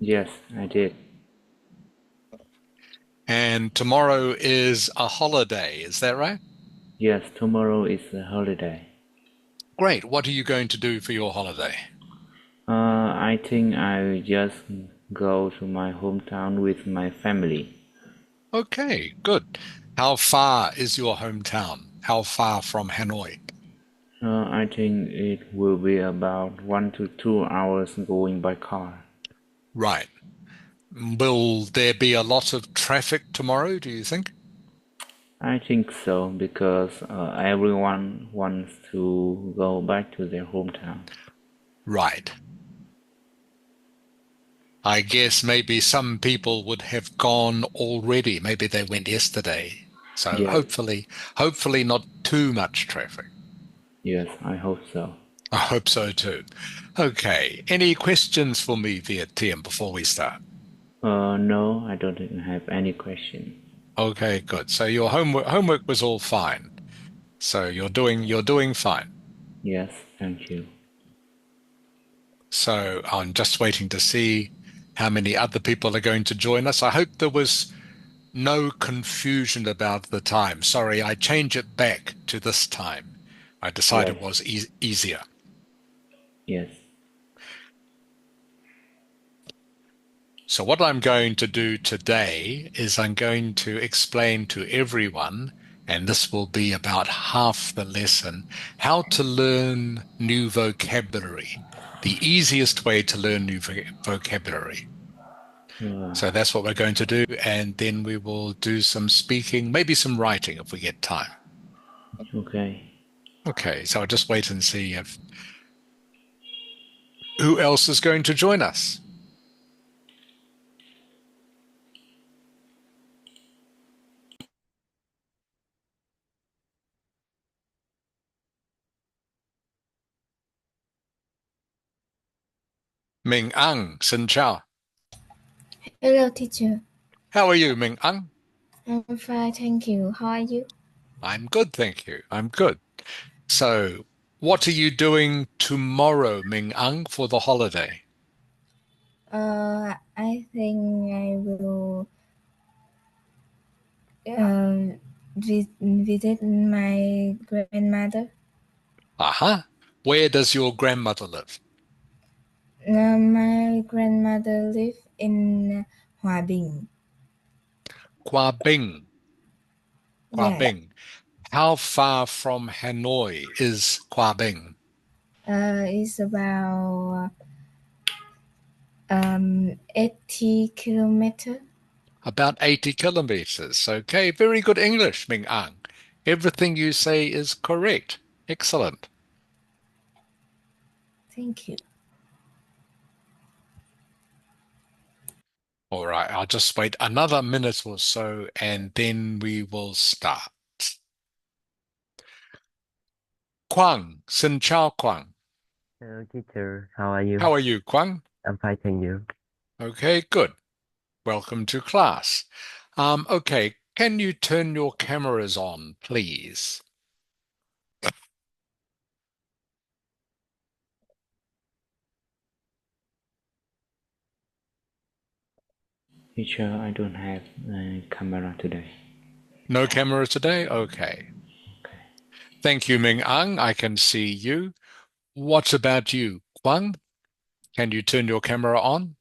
Yes, I did. And tomorrow is a holiday, is that right? Yes, tomorrow is a holiday. Great. What are you going to do for your holiday? I think I'll just go to my hometown with my family. Okay, good. How far is your hometown? How far from Hanoi? I think it will be about 1 to 2 hours going by car. Right. Will there be a lot of traffic tomorrow, do you think? I think so because everyone wants to go back to their hometown. Right. I guess maybe some people would have gone already. Maybe they went yesterday. So Yes, hopefully not too much traffic. yes, I hope so. I hope so too. Okay. Any questions for me via TM before we start? No, I don't have any question. Okay, good. So your homework was all fine. So you're doing fine. Yes, thank you. So I'm just waiting to see how many other people are going to join us. I hope there was no confusion about the time. Sorry, I change it back to this time. I decided Yes, it was easier. yes. So what I'm going to do today is I'm going to explain to everyone, and this will be about half the lesson, how to learn new vocabulary. The easiest way to learn new vocabulary. Uh, So that's what we're going to do, and then we will do some speaking, maybe some writing if we get time. okay. Okay, so I'll just wait and see if who else is going to join us. Ming Ang, xin chào. Hello, teacher. How are you, Ming Ang? I'm fine, thank you. How are you? I'm good, thank you. I'm good. So, what are you doing tomorrow, Ming Ang, for the holiday? I think I will um, visit my grandmother. Aha. Where does your grandmother live? My grandmother live in Hòa Bình. Qua Bing. Qua Yes, Bing. How far from Hanoi is Qua Bing? it's about 80 kilometer. About 80 kilometers. Okay, very good English, Ming Ang. Everything you say is correct. Excellent. Thank you. All right, I'll just wait another minute or so and then we will start. Quang, Xin Chao Quang. Hello, teacher. How are you? How are you, Quang? I'm fine, thank you. Okay, good. Welcome to class. Okay, can you turn your cameras on, please? Teacher, I don't have a camera today. No camera today? Okay. Thank you, Ming Ang. I can see you. What about you, Quang? Can you turn your camera on?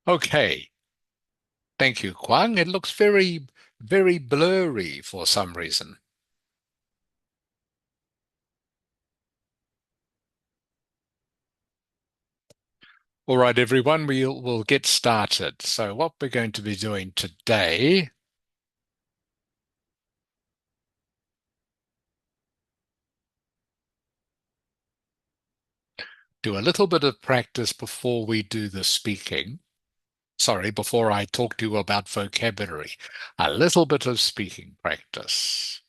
Okay. Thank you, Quang. It looks very, very blurry for some reason. All right, everyone, we'll get started. So what we're going to be doing today, do a little bit of practice before we do the speaking. Sorry, before I talk to you about vocabulary, a little bit of speaking practice.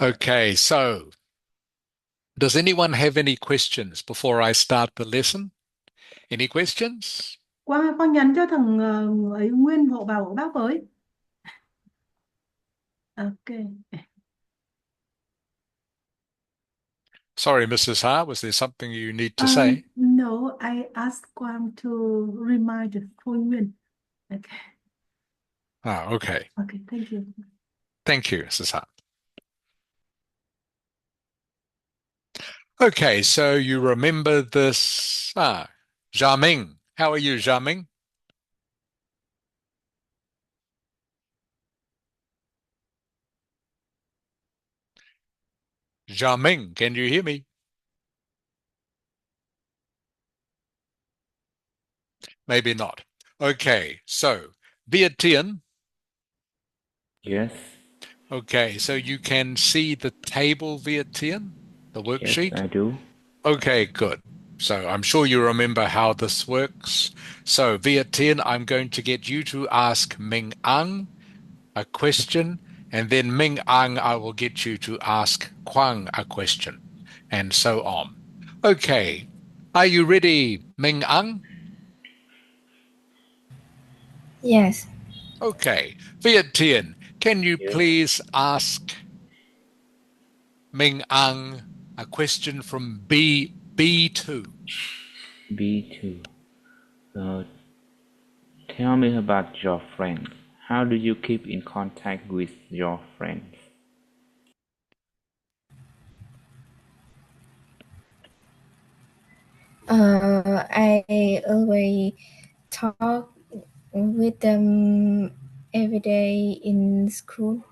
Okay, so does anyone have any questions before I start the lesson? Any questions? Con nhắn cho thằng ấy Nguyên hộ bảo của bác với. Ok. Sorry, Mrs. Ha, was there something you need to say? No, I asked Quang to remind Khôi Nguyên. Okay. Ah, okay. Okay, thank you. Thank you, Mrs. Ha. Okay, so you remember this. Xiaoming. How are you, Xiaoming? Xiaoming, can you hear me? Maybe not. Okay, so Viet Tien. Yes. Okay, so you can see the table, Viet Tien, the Yes, worksheet. I do. Okay, good. So I'm sure you remember how this works. So Viet Tien, I'm going to get you to ask Ming Ang a question, and then Ming Ang, I will get you to ask Quang a question, and so on. Okay, are you ready, Ming Ang? Yes. Okay, Viet Tien, can you Yes. please ask Ming Ang a question from B2? B2. Uh, Tell me about your friends. How do you keep in contact with your friends? I always talk with them every day in school.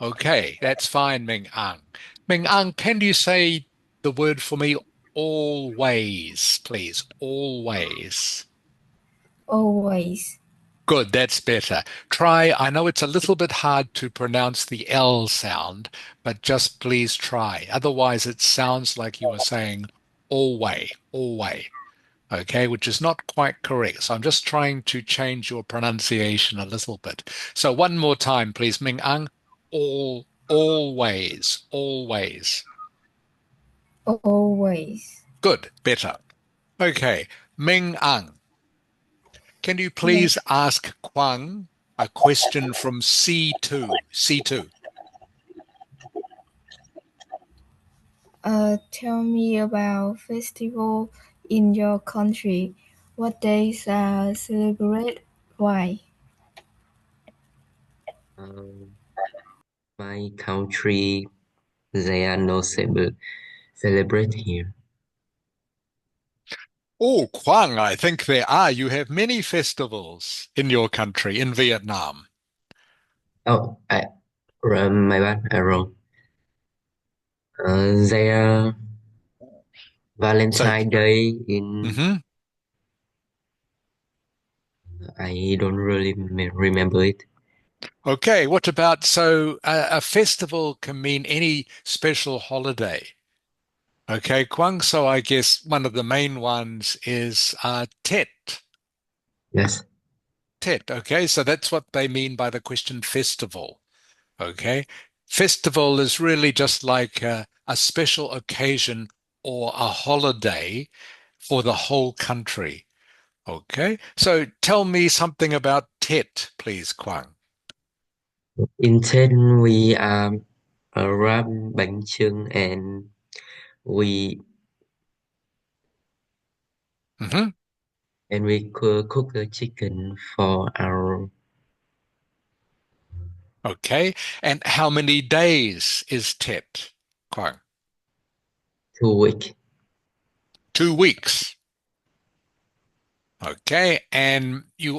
Okay, that's fine, Ming Ang. Ming Ang, can you say the word for me? Always, please. Always. Always. Good, that's better. Try, I know it's a little bit hard to pronounce the L sound, but just please try. Otherwise, it sounds like you are saying always, always. Okay, which is not quite correct. So I'm just trying to change your pronunciation a little bit. So one more time, please, Ming Ang. Always, always. Always. Good, better. Okay, Ming Ang, can you please Yes. ask Quang a question from C2? C2. Tell me about festival in your country. What days are celebrated? Why? Um, my country, there are no celebrate here. Oh, Quang, I think there are. You have many festivals in your country, in Vietnam. Oh, my bad, I wrong. There So, Valentine Day in mhm. I don't really remember it. Okay, what about a festival can mean any special holiday. Okay, Kwang, so I guess one of the main ones is Tet. Yes. Tet, okay, so that's what they mean by the question festival. Okay, festival is really just like a special occasion or a holiday for the whole country. Okay, so tell me something about Tet, please, Kwang. In ten we wrap bánh chưng and we Hmm. cook the chicken for our Okay. And how many days is Tet, Kwang? 2 week. 2 weeks. Okay. And you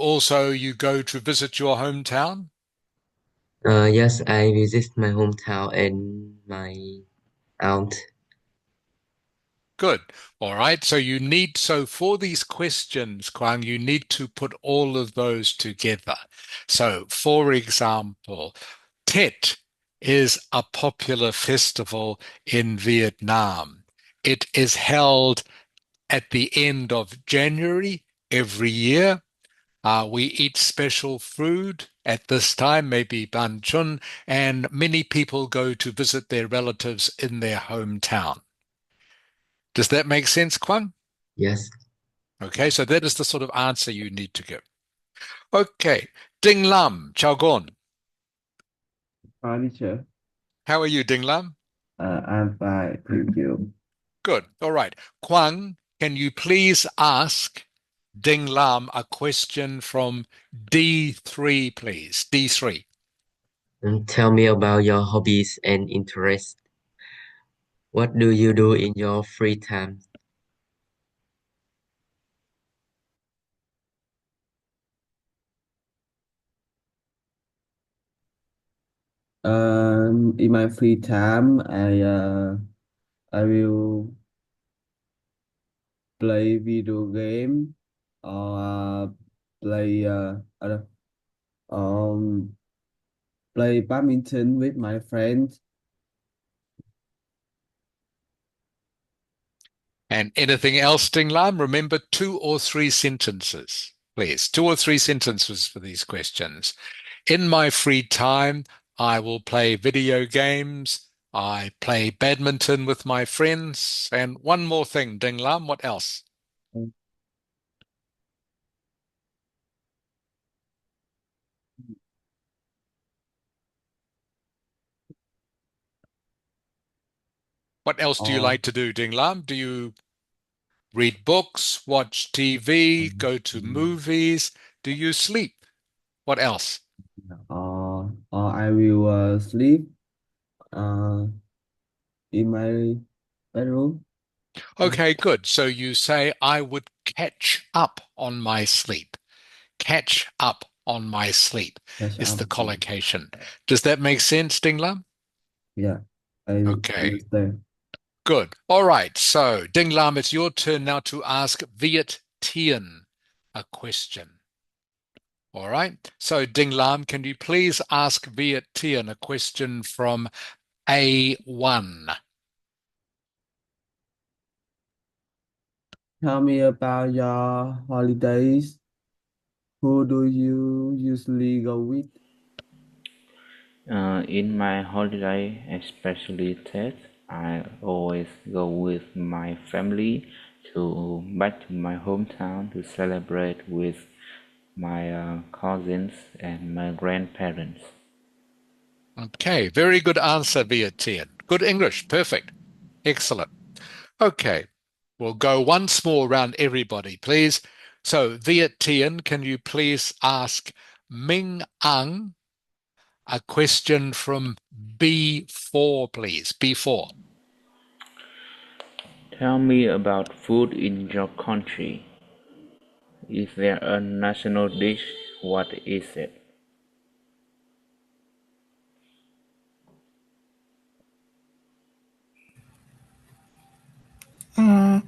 go to visit your hometown? Yes, I visit my hometown and my aunt. Good. All right. So for these questions, Kwang, you need to put all of those together. So for example, Tet is a popular festival in Vietnam. It is held at the end of January every year. We eat special food at this time, maybe ban chun, and many people go to visit their relatives in their hometown. Does that make sense, Kwan? Yes. Okay, so that is the sort of answer you need to give. Okay, Ding Lam, Chao Gon. Hi, teacher. How are you, Ding Lam? I'm fine, thank you. Good. All right. Kwang, can you please ask Ding Lam a question from D3, please? D3. And tell me about your hobbies and interests. What do you do in your free time? In my free time, I will play video game or play um play badminton with my friends. And anything else, Ding Lam? Remember 2 or 3 sentences, please. 2 or 3 sentences for these questions. In my free time, I will play video games. I play badminton with my friends. And one more thing, Ding Lam, what else? What else do you Or like to do, Ding Lam? Do you read books, watch TV, go to movies? Do you sleep? What else? or I will sleep uh in my bedroom. Okay, good. So you say, I would catch up on my sleep. Catch up on my sleep Catch is up. the collocation. Does that make sense, Ding Lam? Yeah, I Okay, understand. good. All right. So, Ding Lam, it's your turn now to ask Viet Tien a question. All right. So, Ding Lam, can you please ask Viet Tien a question from A1? Tell me about your holidays. Who do you usually go with? In my holiday, especially Tet, I always go with my family back to my hometown to celebrate with my cousins and my grandparents. Okay, very good answer, Viet Tien. Good English. Perfect. Excellent. Okay, we'll go once more around everybody, please. So, Viet Tien, can you please ask Ming Ang a question from B4, please? B4. Tell me about food in your country. Is there a national dish? What is it? Uh,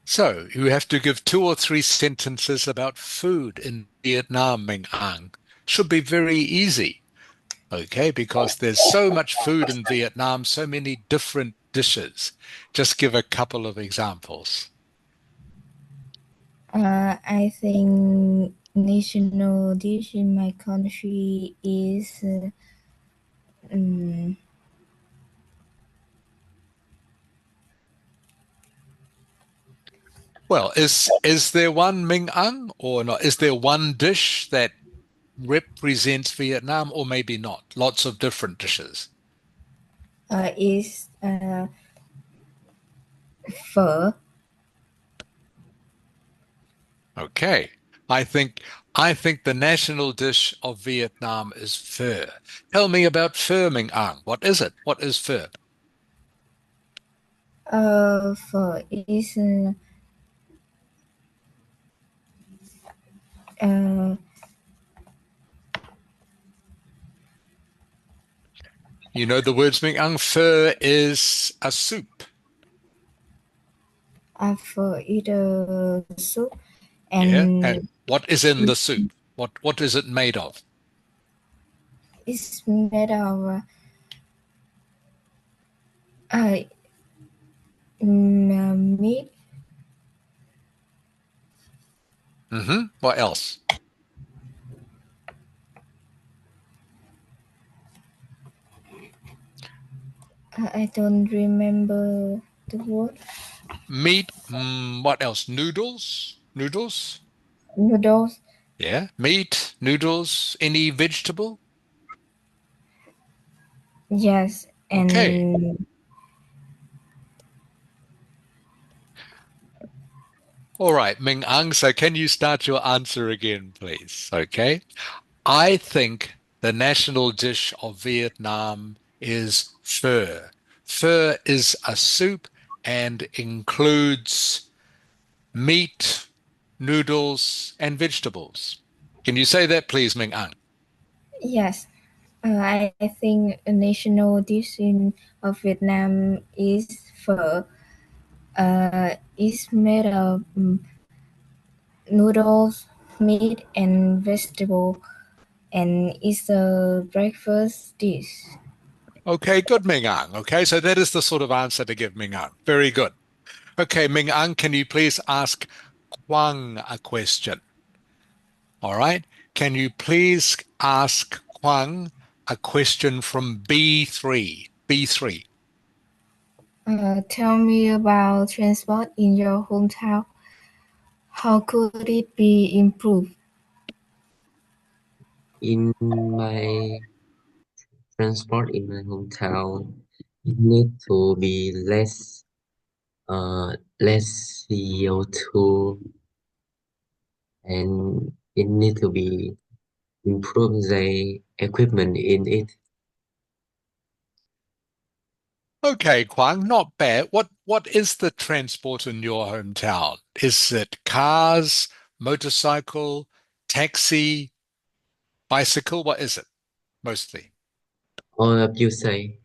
So, you have to give 2 or 3 sentences about food in Vietnam, Ming Ang. Should be very easy, okay, because there's so much food in Vietnam, so many different dishes. Just give a couple of examples. I think national dish in my country is um, Well, is there one Ming Ang or not? Is there one dish that represents Vietnam or maybe not? Lots of different dishes. is phở. Okay. I think I think the national dish of Vietnam is pho. Tell me about pho, Ming Ang. What is it? What is pho? Phở is uh, You know the words, Ming Ang. Pho is a soup. phở is a soup Yeah. And and what is in the soup? What is it made of? it's made of uh, meat, What else? I don't remember the word. Meat. What else? Noodles. Noodles. Noodles. Yeah. Meat. Noodles. Any vegetable? Yes, Okay. and All right, Ming Ang. So can you start your answer again, please? Okay. I think the national dish of Vietnam is pho. Pho is a soup and includes meat, noodles, and vegetables. Can you say that, please, Ming Ang? yes, I think a national dish of Vietnam is phở. It's made of noodles, meat, and vegetable, and it's a breakfast dish. Okay, good, Ming Ang. Okay, so that is the sort of answer to give Ming Ang. Very good. Okay, Ming Ang, can you please ask Quang a question? All right. Can you please ask Quang a question from B3? B3. Tell me about transport in your hometown. How could it be improved? In my transport in my hometown, it need to be less CO2, and it need to be improve the equipment in it. Okay, Quang, not bad. What is the transport in your hometown? Is it cars, motorcycle, taxi, bicycle? What is it mostly? All of you say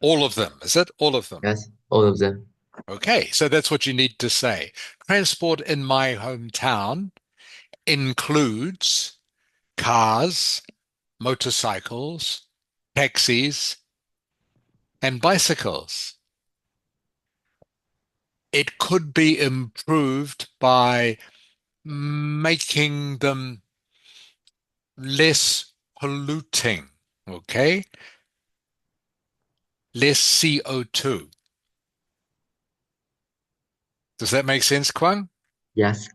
All of them, is it? All of them. yes, all of them. Okay, so that's what you need to say. Transport in my hometown includes cars, motorcycles, taxis, and bicycles. It could be improved by making them less polluting, okay? Less CO2. Does that make sense, Kwang? Yes.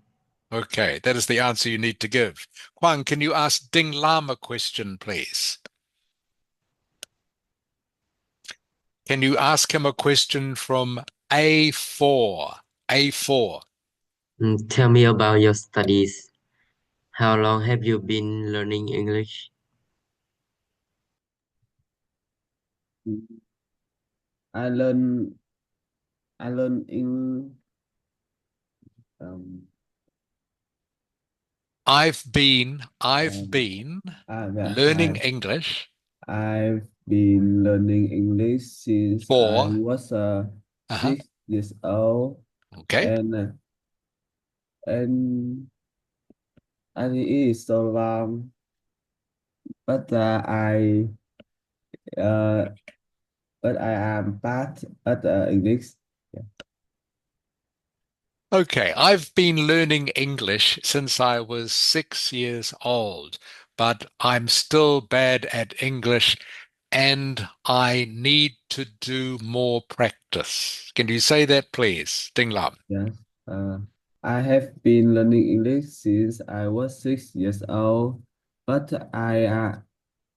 Okay, that is the answer you need to give. Kwang, can you ask Ding Lam a question, please? Can you ask him a question from A4? A4. Tell me about your studies. How long have you been learning English? I learn I learn in um I've um been yeah, learning English I've been learning English since I for, was uh-huh, 6 years old, okay. and and and it is so long, but uh I am bad at English. Yeah. Okay, I've been learning English since I was 6 years old, but I'm still bad at English and I need to do more practice. Can you say that, please, Ding Lam? Yes. Uh, I have been learning English since I was 6 years old, but I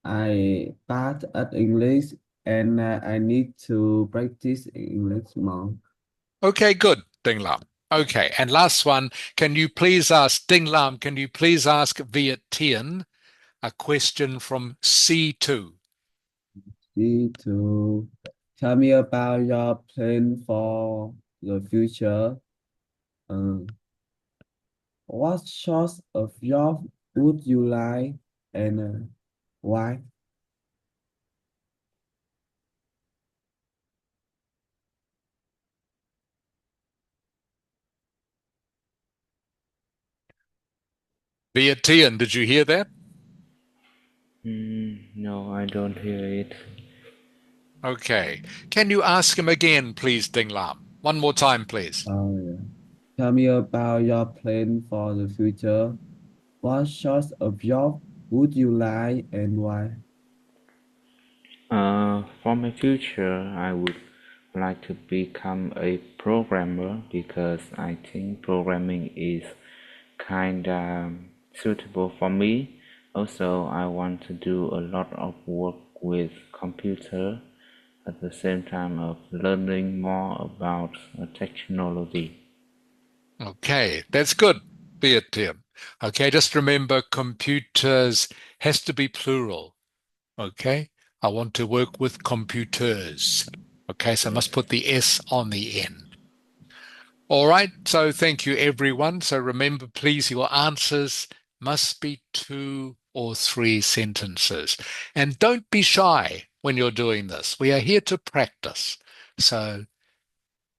bad at English, and I need to practice English more. Okay, good, Ding Lam. Okay, and last one, can you please ask Ding Lam, can you please ask Viet Tien a question from C2? Need to tell me about your plan for the future. Um, what sorts of job would you like, and why? Viet Tien, did you hear that? No, I don't hear it. Okay. Can you ask him again, please, Ding Lam? One more time, please. Oh, yeah. Tell me about your plan for the future. What sorts of job would you like, and why? Uh, For my future, I would like to become a programmer because I think programming is kind of suitable for me. Also, I want to do a lot of work with computer at the same time of learning more about technology. Okay, that's good. Be it, Tim. Okay, just remember computers has to be plural. Okay, I want to work with computers. Okay, so I must put the S on the end. All right, so thank you, everyone. So remember, please, your answers must be 2 or 3 sentences. And don't be shy when you're doing this. We are here to practice. So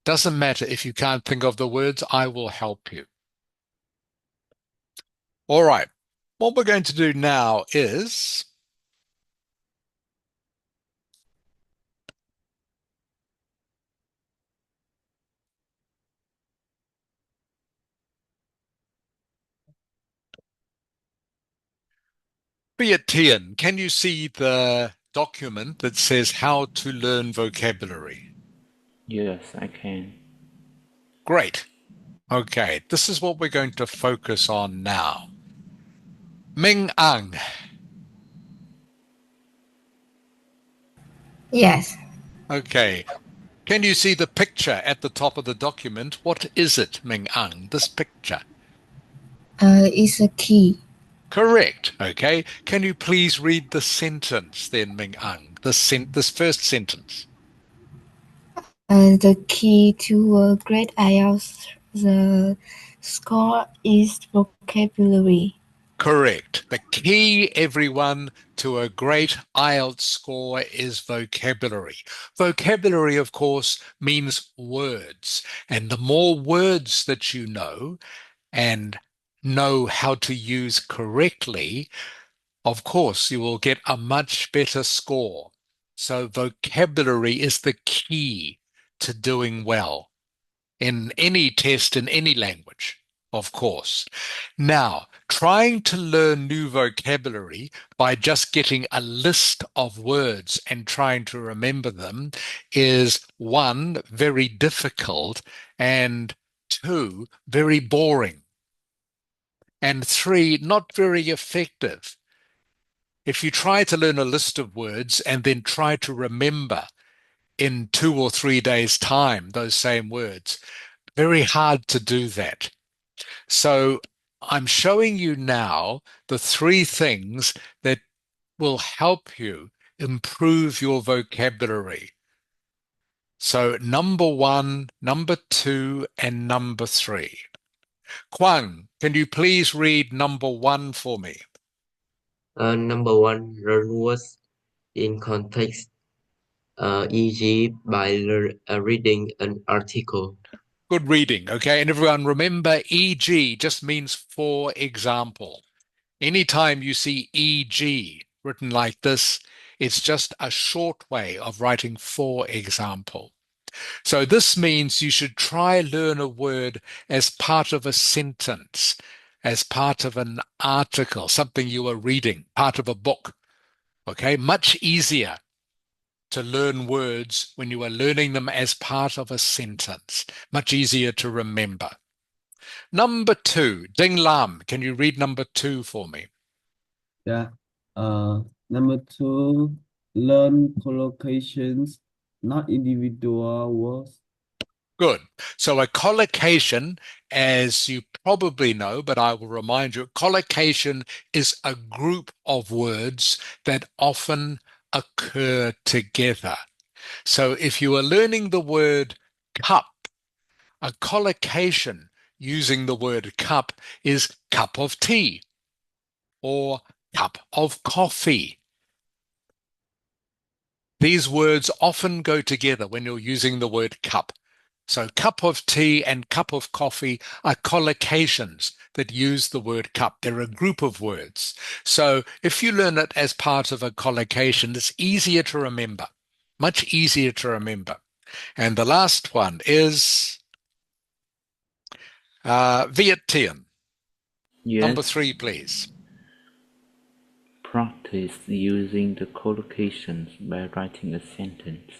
doesn't matter if you can't think of the words, I will help you. All right, what we're going to do now is Tian, can you see the document that says how to learn vocabulary? Yes, I can. Great. Okay, this is what we're going to focus on now. Ming Ang. Yes, Okay. Can you see the picture at the top of the document? What is it, Ming Ang, this picture? it's a key. Correct. Okay. Can you please read the sentence then, Ming Ang? This first sentence. The key to a great IELTS the score is vocabulary. Correct. The key, everyone, to a great IELTS score is vocabulary. Vocabulary, of course, means words. And the more words that you know and know how to use correctly, of course, you will get a much better score. So vocabulary is the key to doing well in any test in any language, of course. Now, trying to learn new vocabulary by just getting a list of words and trying to remember them is one, very difficult, and two, very boring, and three, not very effective. If you try to learn a list of words and then try to remember in 2 or 3 days' time those same words, very hard to do that. So I'm showing you now the 3 things that will help you improve your vocabulary. So number 1, number 2, and number 3. Kwang, can you please read number 1 for me? Number one, learn words in context, e.g., by reading an article. Good reading, okay? And everyone remember, e.g. just means for example. Anytime you see e.g. written like this, it's just a short way of writing for example. So this means you should try learn a word as part of a sentence, as part of an article, something you are reading, part of a book. Okay, much easier to learn words when you are learning them as part of a sentence. Much easier to remember. Number 2, Ding Lam, can you read number 2 for me? Yeah. Number two, learn collocations, not individual words. Good. So a collocation, as you probably know, but I will remind you, collocation is a group of words that often occur together. So if you are learning the word cup, a collocation using the word cup is cup of tea or cup of coffee. These words often go together when you're using the word cup. So cup of tea and cup of coffee are collocations that use the word cup. They're a group of words. So if you learn it as part of a collocation, it's easier to remember, much easier to remember. And the last one is Viet Tien. Yes, Number 3, please. practice practice using the collocations by writing a sentence.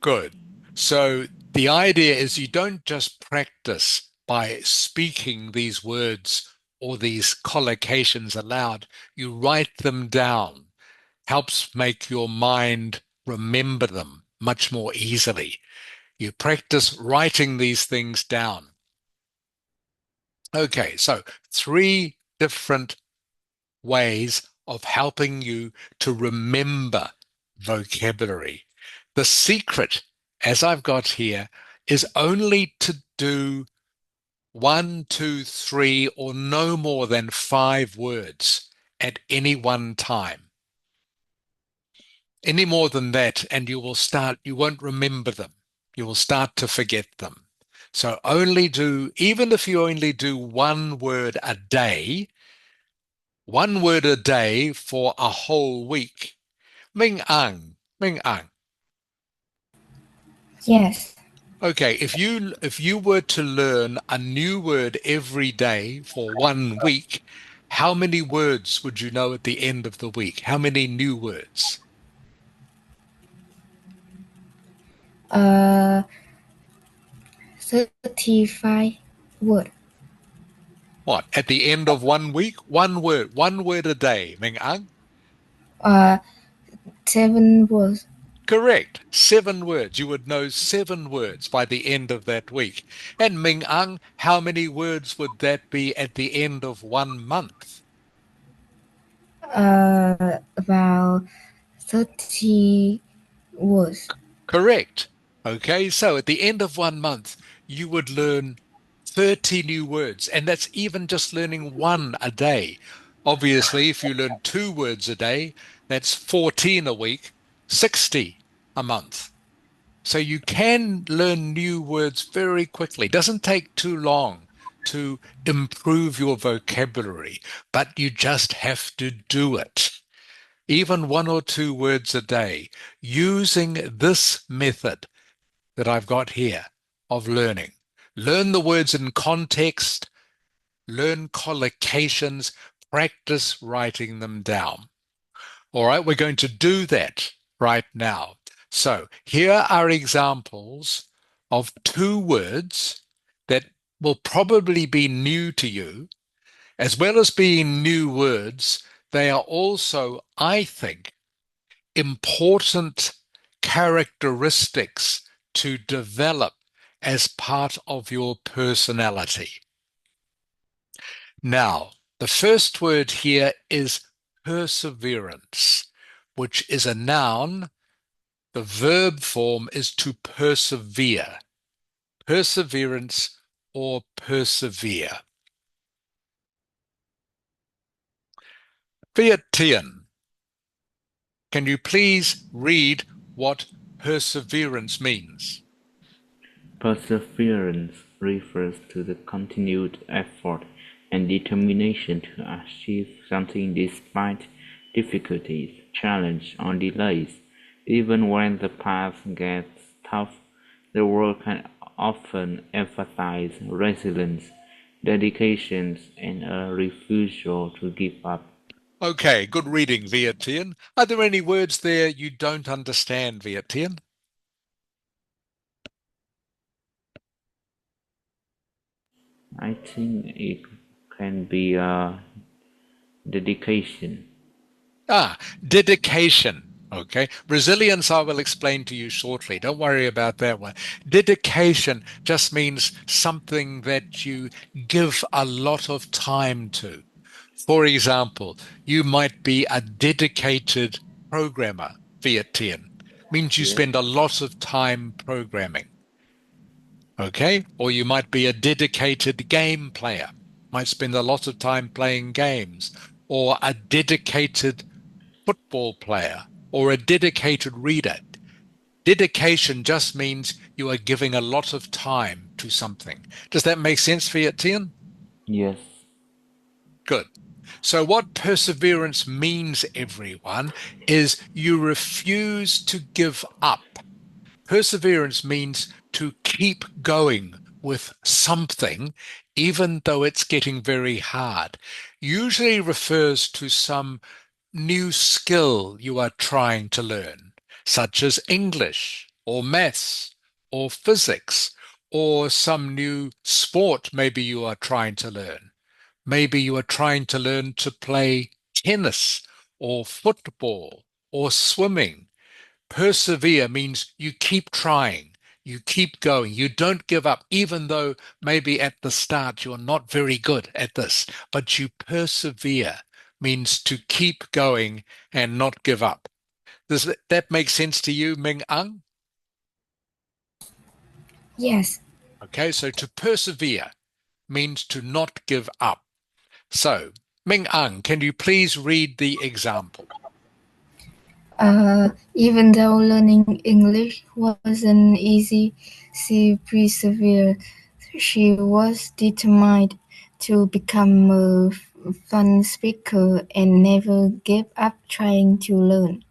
Good. So the idea is you don't just practice by speaking these words or these collocations aloud, you write them down. Helps make your mind remember them much more easily. You practice writing these things down. Okay, so 3 different ways of helping you to remember vocabulary. The secret, as I've got here, is only to do 1, 2, 3, or no more than 5 words at any one time. Any more than that, and you won't remember them. You will start to forget them. So even if you only do 1 word a day, 1 word a day for a whole week. Ming Ang, Ming Ang. Yes. Okay, if you were to learn a new word every day for 1 week, how many words would you know at the end of the week? How many new words? Uh, 35 word. What? At the end of 1 week? 1 word a day, Ming Ang? 7 words. Correct. 7 words. You would know 7 words by the end of that week. And Ming Ang, how many words would that be at the end of 1 month? About 30 words. Correct. Okay, so at the end of 1 month, you would learn 30 new words, and that's even just learning 1 a day. Obviously, if you learn 2 words a day, that's 14 a week, 60 a month. So you can learn new words very quickly. It doesn't take too long to improve your vocabulary, but you just have to do it. Even 1 or 2 words a day, using this method that I've got here of learning. Learn the words in context, learn collocations, practice writing them down. All right, we're going to do that right now. So here are examples of 2 words that will probably be new to you. As well as being new words, they are also, I think, important characteristics to develop as part of your personality. Now, the first word here is perseverance, which is a noun. The verb form is to persevere. Perseverance or persevere. Viet Tien, can you please read what perseverance means? Perseverance refers to the continued effort and determination to achieve something despite difficulties, challenges, or delays. Even when the path gets tough, the world can often emphasize resilience, dedication, and a refusal to give up. Okay, good reading, Viet Tien. Are there any words there you don't understand, Viet Tien? I think it can be a dedication. Dedication. Okay. Resilience, I will explain to you shortly. Don't worry about that one. Dedication just means something that you give a lot of time to. For example, you might be a dedicated programmer, Viet Tien. Means you Yes. spend a lot of time programming. Okay? Or you might be a dedicated game player, might spend a lot of time playing games, or a dedicated football player, or a dedicated reader. Dedication just means you are giving a lot of time to something. Does that make sense for you, Tien? Yes. Good. So what perseverance means, everyone, is you refuse to give up. Perseverance means to keep going with something, even though it's getting very hard. Usually refers to some new skill you are trying to learn, such as English or maths or physics or some new sport maybe you are trying to learn. Maybe you are trying to learn to play tennis or football or swimming. Persevere means you keep trying, you keep going, you don't give up, even though maybe at the start you're not very good at this, but you persevere means to keep going and not give up. Does that make sense to you, Ming Ang? Yes. Okay, so to persevere means to not give up. So, Ming Ang, can you please read the example? Even though learning English wasn't easy, she persevered. She was determined to become a fun speaker and never gave up trying to learn.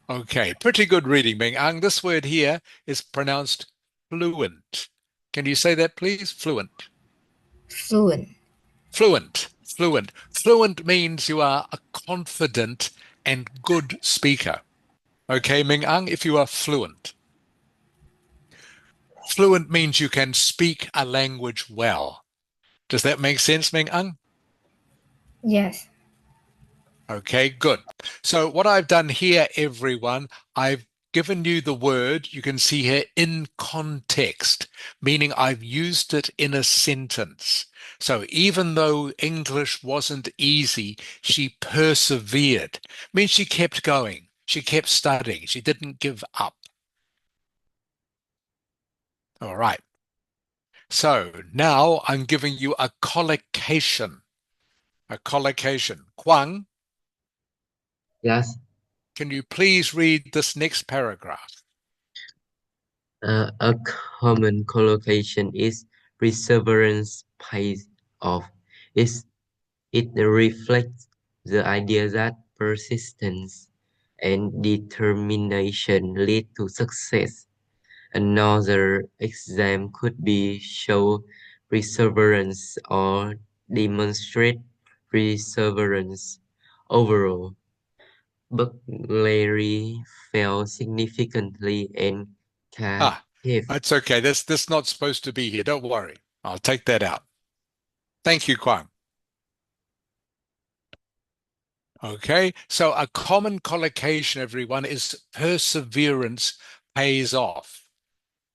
Okay, pretty good reading, Ming Ang. This word here is pronounced fluent. Can you say that, please? Fluent. Fluent. Fluent. Fluent. Fluent means you are a confident and good speaker. Okay, Ming Ang, if you are fluent. Fluent means you can speak a language well. Does that make sense, Ming Ang? Yes. Okay, good. So what I've done here, everyone, I've given you the word, you can see here, in context, meaning I've used it in a sentence. So even though English wasn't easy, she persevered. Means she kept going. She kept studying. She didn't give up. All right. So now I'm giving you a collocation. A collocation. Kwang, Yes. can you please read this next paragraph? A common collocation is perseverance pays off. It's, it reflects the idea that persistence and determination lead to success. Another example could be show perseverance or demonstrate perseverance. Overall, Buckley fell significantly and Ah, caved. that's okay. That's not supposed to be here. Don't worry. I'll take that out. Thank you, Kwang. Okay, so a common collocation, everyone, is perseverance pays off.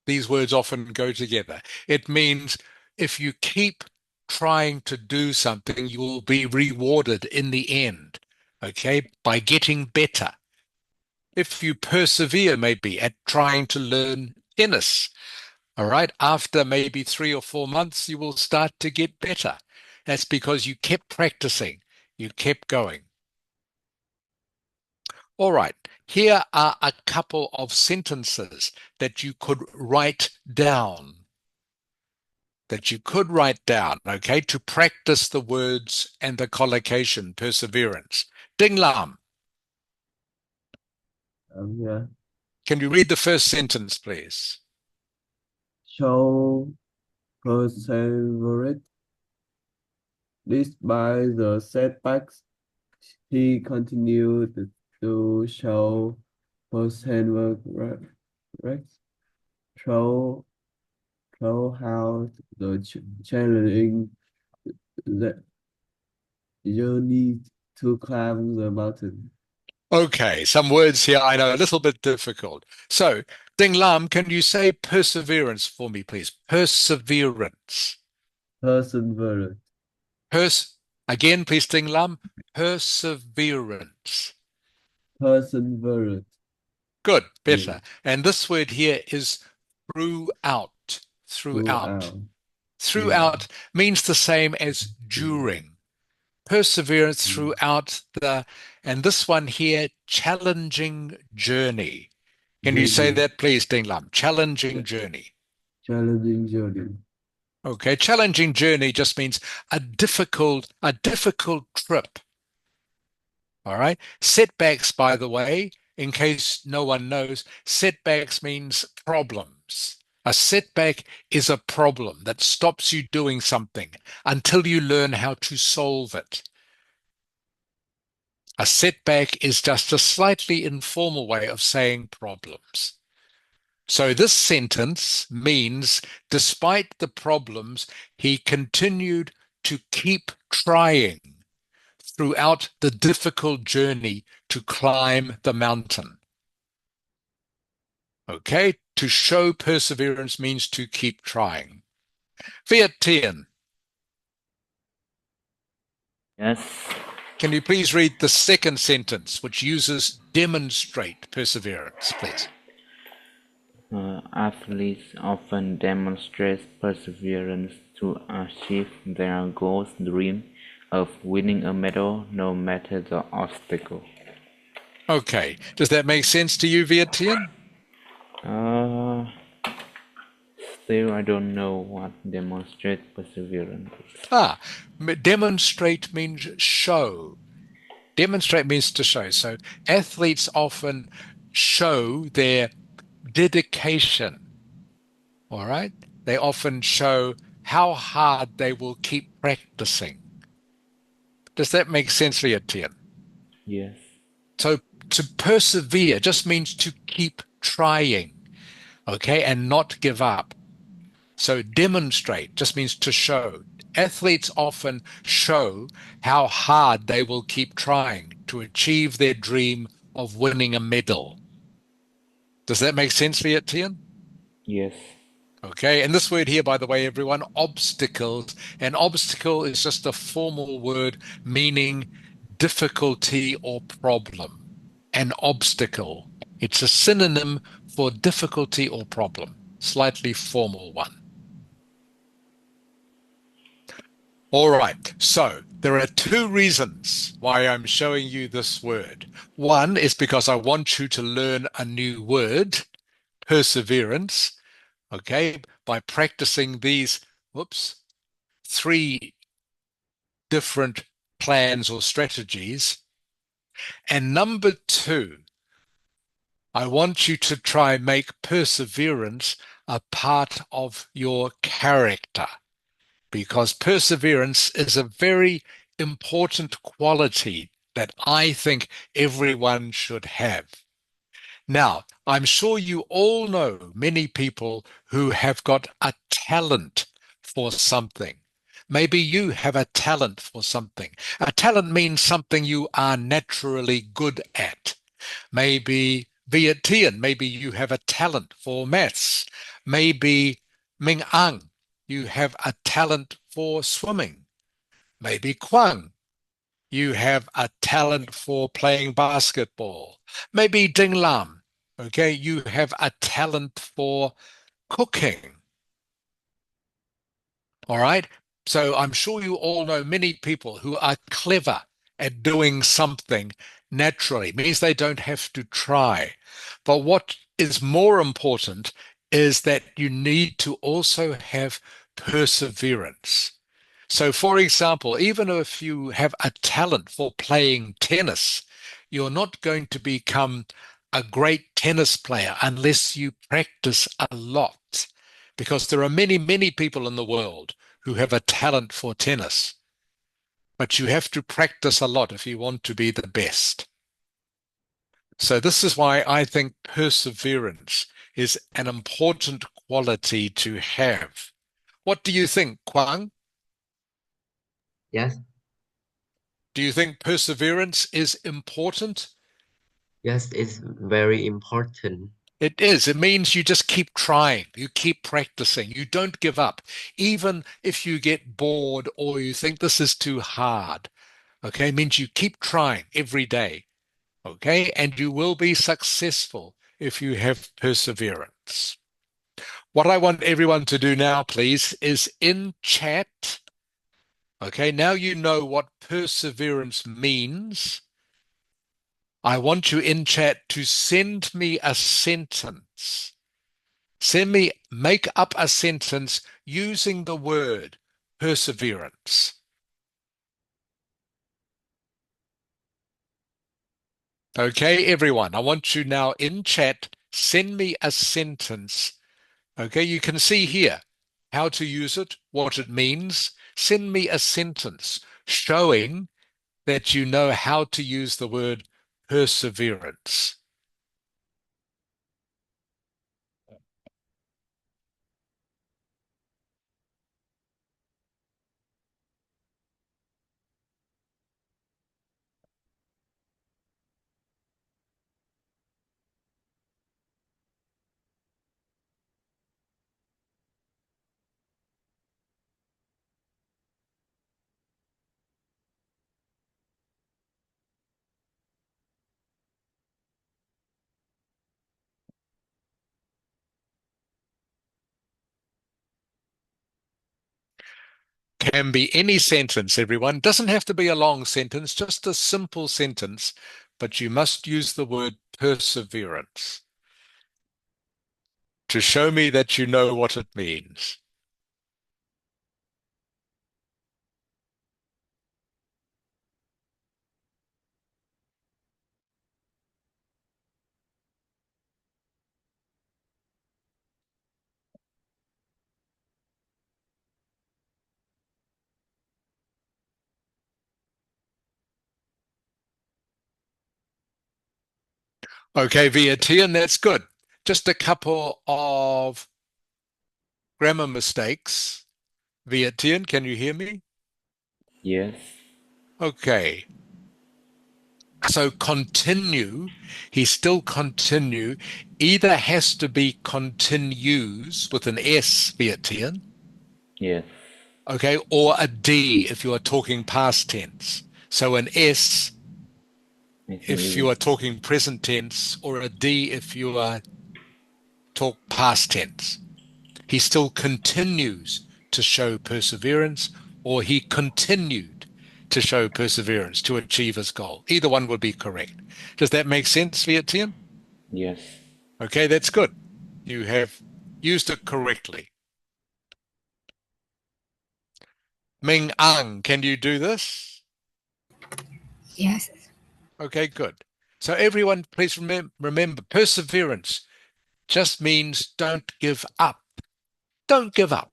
These words often go together. It means if you keep trying to do something, you will be rewarded in the end, okay, by getting better. If you persevere, maybe, at trying to learn tennis, all right, after maybe 3 or 4 months, you will start to get better. That's because you kept practicing, you kept going. All right, here are a couple of sentences that you could write down. Okay, to practice the words and the collocation, perseverance. Ding Lam, Yeah. can you read the first sentence, please? Show perseverance despite the setbacks. He continued to show perseverance through throughout the challenging the journey to climb the mountain. Okay, some words here I know a little bit difficult. So, Ding Lam, can you say perseverance for me, please? Perseverance. Perseverance. Again, please, Ding Lam. Perseverance. Perseverance. Good, Yeah. better. And this word here is throughout. Throughout. Throughout. Throughout means the same as during. Perseverance Mm. throughout and this one here, challenging journey. Can you say Journey. that, please, Ding Lam? Challenging journey. Challenging journey. Okay, challenging journey just means a difficult trip. All right. Setbacks, by the way, in case no one knows, setbacks means problems. A setback is a problem that stops you doing something until you learn how to solve it. A setback is just a slightly informal way of saying problems. So this sentence means, despite the problems, he continued to keep trying throughout the difficult journey to climb the mountain. Okay, to show perseverance means to keep trying. Viet Tien, Yes. can you please read the second sentence, which uses demonstrate perseverance, please? Athletes often demonstrate perseverance to achieve their goals, dream of winning a medal no matter the obstacle. Okay, does that make sense to you, Viet Tien? Uh, Still, I don't know what demonstrate perseverance is. Demonstrate means show. Demonstrate means to show. So athletes often show their dedication. All right? They often show how hard they will keep practicing. Does that make sense, Viet Tien? Yes. So to persevere just means to keep trying, okay, and not give up. So demonstrate just means to show. Athletes often show how hard they will keep trying to achieve their dream of winning a medal. Does that make sense, Viet Tien? Yes. Okay, and this word here, by the way, everyone, obstacles. An obstacle is just a formal word meaning difficulty or problem. An obstacle. It's a synonym for difficulty or problem, slightly formal one. All right, so there are two reasons why I'm showing you this word. One is because I want you to learn a new word, perseverance, okay, by practicing these, three different plans or strategies. And number two, I want you to try make perseverance a part of your character, because perseverance is a very important quality that I think everyone should have. Now, I'm sure you all know many people who have got a talent for something. Maybe you have a talent for something. A talent means something you are naturally good at. Maybe Viet Tien, maybe you have a talent for maths. Maybe Ming Ang, you have a talent for swimming. Maybe Quang, you have a talent for playing basketball. Maybe Ding Lam, okay, you have a talent for cooking. All right. So I'm sure you all know many people who are clever at doing something naturally. It means they don't have to try. But what is more important is that you need to also have perseverance. So, for example, even if you have a talent for playing tennis, you're not going to become a great tennis player unless you practice a lot. Because there are many, many people in the world who have a talent for tennis. But you have to practice a lot if you want to be the best. So this is why I think perseverance is an important quality to have. What do you think, Kwang? Yes, Do you think perseverance is important? yes, it's very important. It is. It means you just keep trying. You keep practicing. You don't give up. Even if you get bored or you think this is too hard, okay, it means you keep trying every day, okay, and you will be successful if you have perseverance. What I want everyone to do now, please, is in chat, okay, now you know what perseverance means. I want you in chat to send me a sentence. Make up a sentence using the word perseverance. Okay, everyone, I want you now in chat, send me a sentence. Okay, you can see here how to use it, what it means. Send me a sentence showing that you know how to use the word perseverance? Can be any sentence, everyone. Doesn't have to be a long sentence, just a simple sentence, but you must use the word perseverance to show me that you know what it means. Okay, Vietian, that's good. Just a couple of grammar mistakes. Vietian, can you hear me? Yes. Okay. So continue, he still continue, either has to be continues with an S, Vietian, Yes. okay, or a D if you are talking past tense. So an S I if think you are talking present tense, or a D if you are talk past tense. He still continues to show perseverance, or he continued to show perseverance to achieve his goal. Either one would be correct. Does that make sense, Vietian? yes. Okay, that's good. You have used it correctly. Ming Ang, can you do this? Yes. Okay, good. So everyone, please remember, perseverance just means don't give up. Don't give up.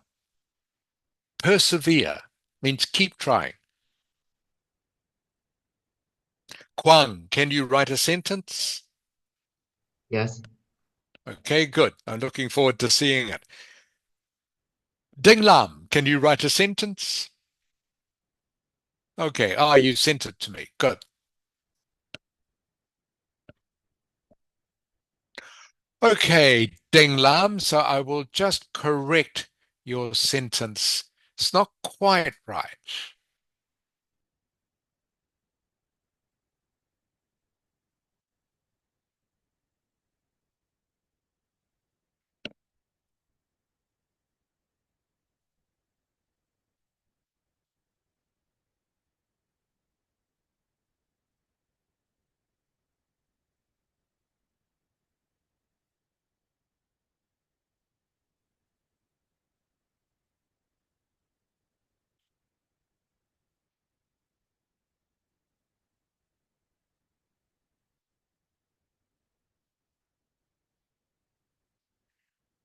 Persevere means keep trying. Kwang, can you write a sentence? Yes. Okay, good. I'm looking forward to seeing it. Ding Lam, can you write a sentence? Okay, you sent it to me. Good. Okay, Ding Lam, so I will just correct your sentence. It's not quite right.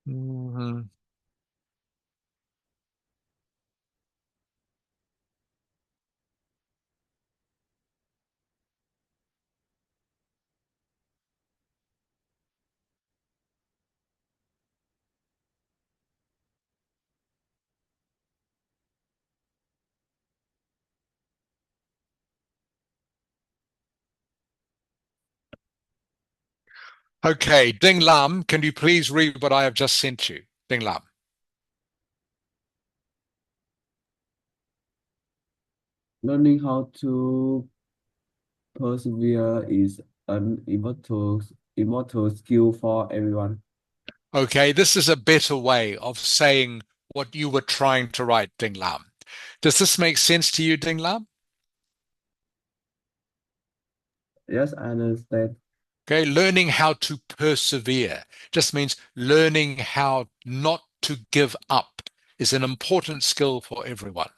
Mhm. Okay, Ding Lam, can you please read what I have just sent you? Ding Lam. Learning how to persevere is an immortal skill for everyone. Okay, this is a better way of saying what you were trying to write, Ding Lam. Does this make sense to you, Ding Lam? Yes, I understand. Okay, learning how to persevere just means learning how not to give up is an important skill for everyone.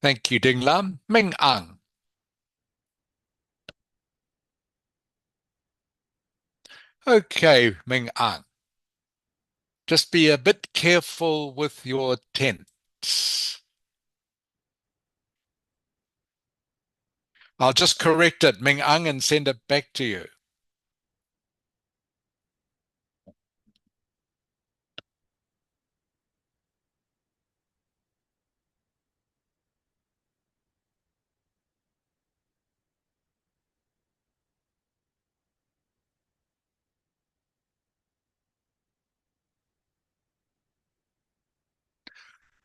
Thank you, Ding Lam. Ming Ang. Okay, Ming Ang. Just be a bit careful with your tense. I'll just correct it, Ming Ang, and send it back to you.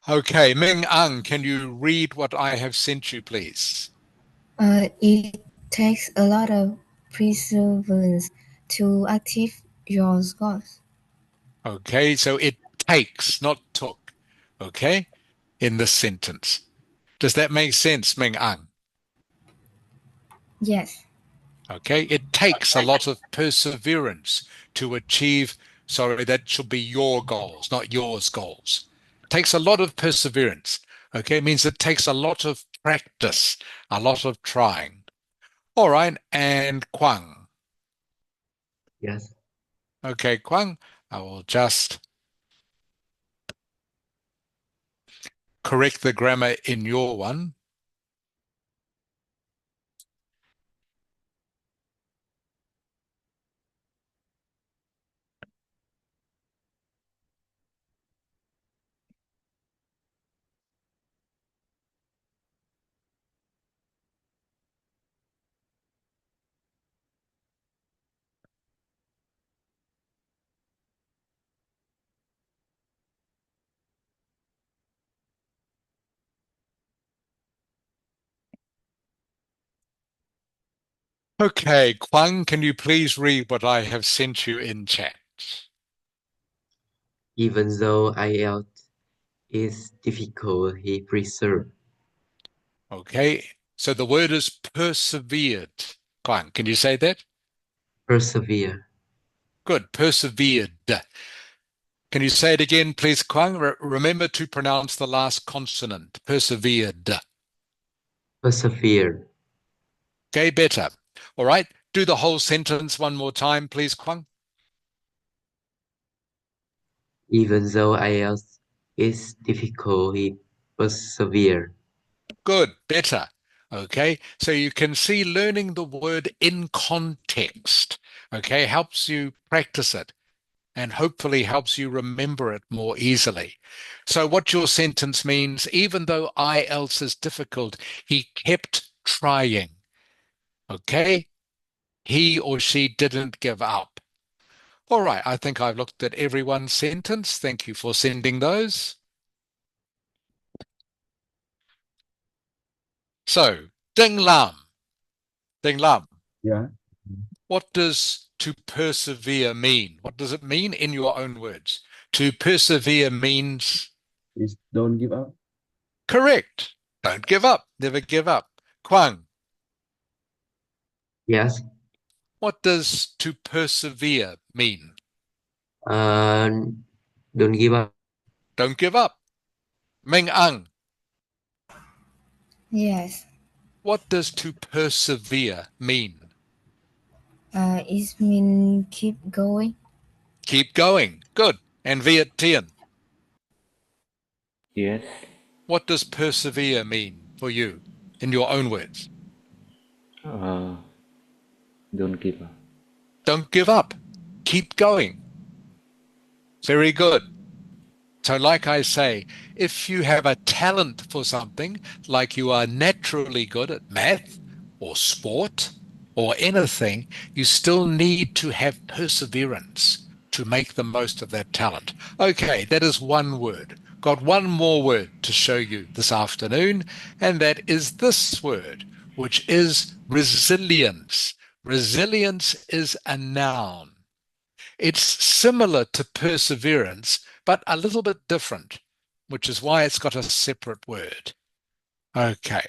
Okay, Ming Ang, can you read what I have sent you, please? It takes a lot of perseverance to achieve your goals. Okay, so it takes, not took, okay, in this sentence. Does that make sense, Ming Ang? Yes. Okay, it takes a lot of perseverance to achieve, sorry, that should be your goals, not yours goals. It takes a lot of perseverance. Okay, it means it takes a lot of practice, a lot of trying. All right, and Kwang. Yes. Okay, Kwang, I will just correct the grammar in your one. Okay, Kwang, can you please read what I have sent you in chat? Even though IELTS is difficult, he persevered. Okay, so the word is persevered. Kwang, can you say that? Persevere. Good, persevered. Can you say it again, please, Kwang? Remember to pronounce the last consonant. Persevered. Persevere. Okay, better. All right, do the whole sentence one more time, please, Kwang. Even though IELTS is difficult, he persevered. Good, better. Okay, so you can see learning the word in context, okay, helps you practice it and hopefully helps you remember it more easily. So what your sentence means, even though IELTS is difficult, he kept trying. Okay, he or she didn't give up. All right, I think I've looked at everyone's sentence. Thank you for sending those. So, Ding Lam. Ding Lam, Yeah. what does to persevere mean? What does it mean in your own words? To persevere means Is don't give up. correct. Don't give up. Never give up. Kwang, Yes. what does to persevere mean? Uh, don't give up. Don't give up. Ming Ang, Yes. what does to persevere mean? It means keep going. Keep going. Good. And Viet Tien, Yes. what does persevere mean for you in your own words? Uh, don't give up. Don't give up. Keep going. Very good. So, like I say, if you have a talent for something, like you are naturally good at math or sport or anything, you still need to have perseverance to make the most of that talent. Okay, that is one word. Got one more word to show you this afternoon, and that is this word, which is resilience. Resilience is a noun. It's similar to perseverance, but a little bit different, which is why it's got a separate word. Okay.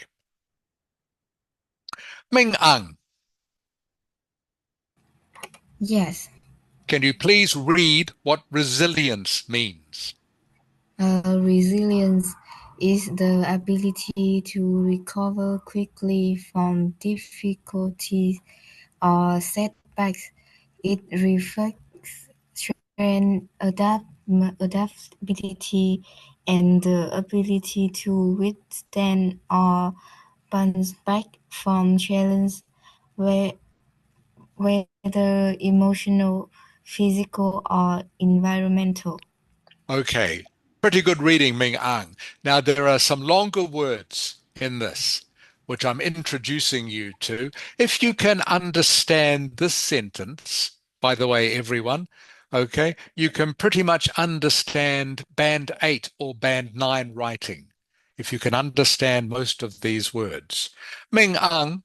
Ming Ang, Yes. can you please read what resilience means? Resilience is the ability to recover quickly from difficulties or setbacks. It reflects strength, adaptability, and the ability to withstand or bounce back from challenges, whe- whether emotional, physical, or environmental. Okay, pretty good reading, Ming Ang. Now, there are some longer words in this, which I'm introducing you to. If you can understand this sentence, by the way, everyone, okay, you can pretty much understand Band 8 or Band 9 writing, if you can understand most of these words. Ming Ang,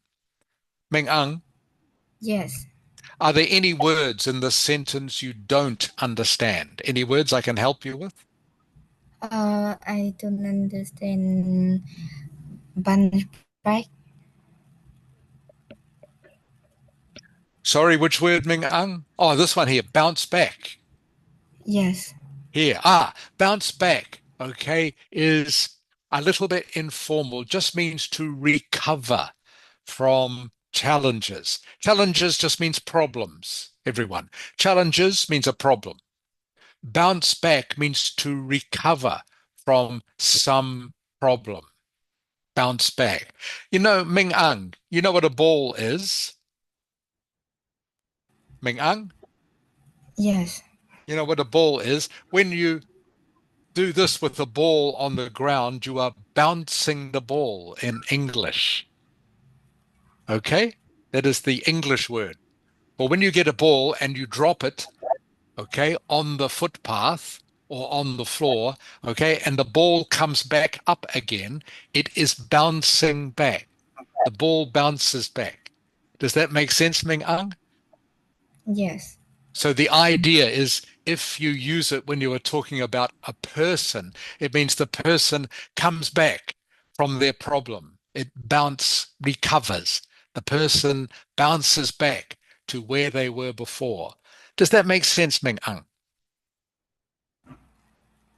Yes. are there any words in this sentence you don't understand? Any words I can help you with? I don't understand bunch back. Sorry, which word, Ming Ang? Oh, this one here, bounce back. Yes. Here, bounce back, okay, is a little bit informal, just means to recover from challenges. Challenges just means problems, everyone. Challenges means a problem. Bounce back means to recover from some problem. Bounce back. You know, Ming Ang, you know what a ball is? Ming Ang, Yes. you know what a ball is? When you do this with the ball on the ground, you are bouncing the ball in English. Okay? That is the English word. But when you get a ball and you drop it, okay, on the footpath or on the floor, okay, and the ball comes back up again, it is bouncing back. The ball bounces back. Does that make sense, Ming Ang? Yes. So the idea is if you use it when you are talking about a person, it means the person comes back from their problem. Recovers. The person bounces back to where they were before. Does that make sense, Ming Ang?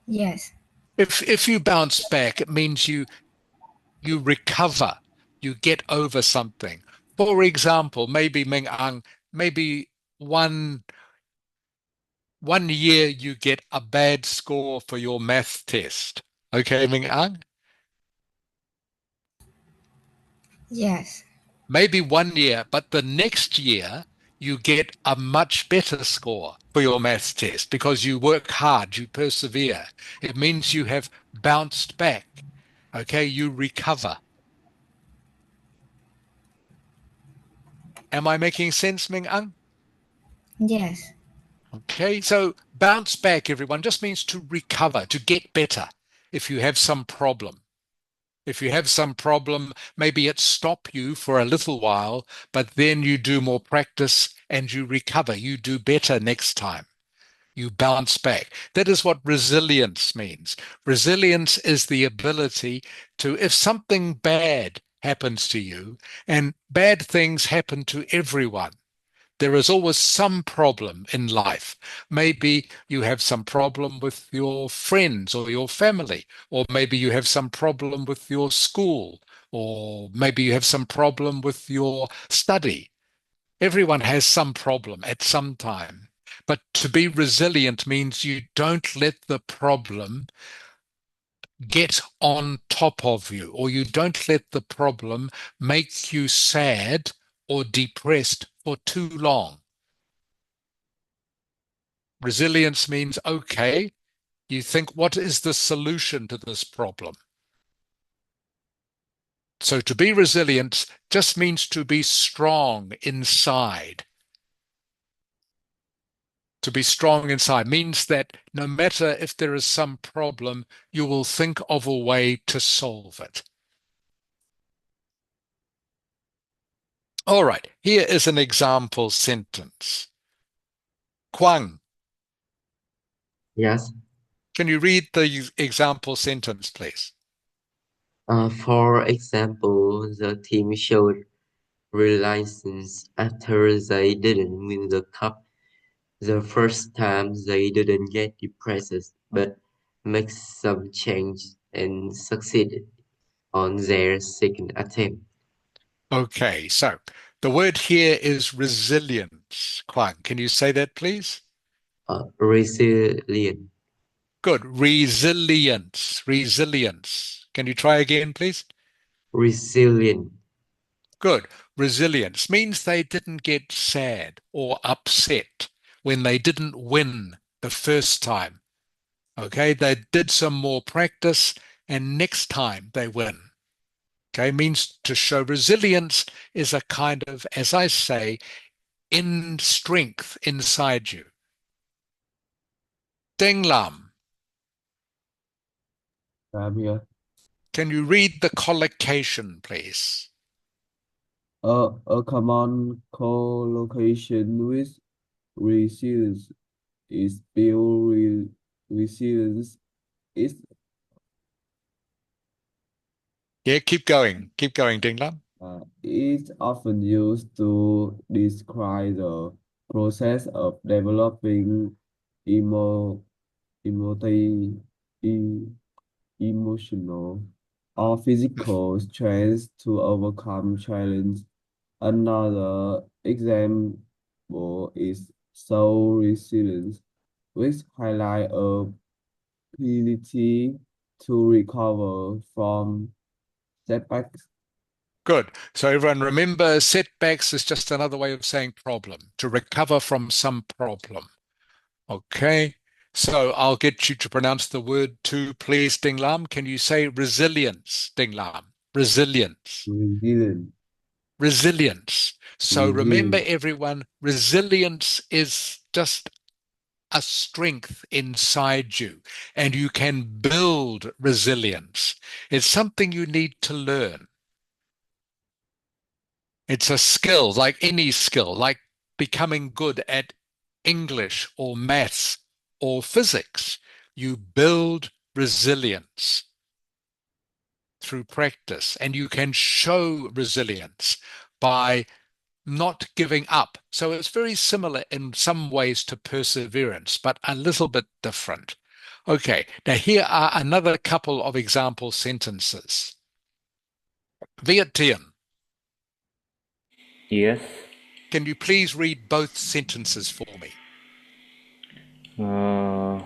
Yes. If you bounce back, it means you recover, you get over something. For example, maybe Ming Ang, maybe one year you get a bad score for your math test. Okay, Ming Ang? Yes. Maybe one year, but the next year you get a much better score for your maths test because you work hard, you persevere. It means you have bounced back. Okay, you recover. Am I making sense, Ming Ang? Yes. Okay, so bounce back, everyone, just means to recover, to get better if you have some problem. If you have some problem, maybe it stop you for a little while, but then you do more practice and you recover. You do better next time. You bounce back. That is what resilience means. Resilience is the ability to, if something bad happens to you, and bad things happen to everyone, there is always some problem in life. Maybe you have some problem with your friends or your family, or maybe you have some problem with your school, or maybe you have some problem with your study. Everyone has some problem at some time. But to be resilient means you don't let the problem get on top of you, or you don't let the problem make you sad or depressed for too long. Resilience means, okay, you think, what is the solution to this problem? So to be resilient just means to be strong inside. To be strong inside means that no matter if there is some problem, you will think of a way to solve it. All right, here is an example sentence. Kwang, Yes. can you read the example sentence, please? For example, the team showed resilience after they didn't win the cup. The first time they didn't get depressed, but make some change and succeeded on their second attempt. Okay, so the word here is resilience. Kwang, can you say that, please? Resilient, Good. Resilience. Resilience. Can you try again, please? resilient, Good. Resilience means they didn't get sad or upset when they didn't win the first time. Okay, they did some more practice and next time they win. Okay, means to show resilience is a kind of, as I say, in strength inside you. Ding Lam, I'm here. can you read the collocation, please? A common collocation with resilience is build resilience is Yeah, keep going. Keep going, Ding Lam. is often used to describe the process of developing emo, emoti, e- emotional or physical strength to overcome challenge. Another example is soul resilience, which highlight ability to recover from setbacks. Good. So everyone remember setbacks is just another way of saying problem, to recover from some problem. Okay. So I'll get you to pronounce the word too, please, Ding Lam. Can you say resilience, Ding Lam? Resilience. Resilience, Resilience. So remember, resilience, everyone, resilience is just a strength inside you, and you can build resilience. It's something you need to learn. It's a skill, like any skill, like becoming good at English or maths or physics. You build resilience through practice, and you can show resilience by not giving up. So it's very similar in some ways to perseverance, but a little bit different. Okay, now here are another couple of example sentences. Viet Tien, Yes. can you please read both sentences for me? Uh,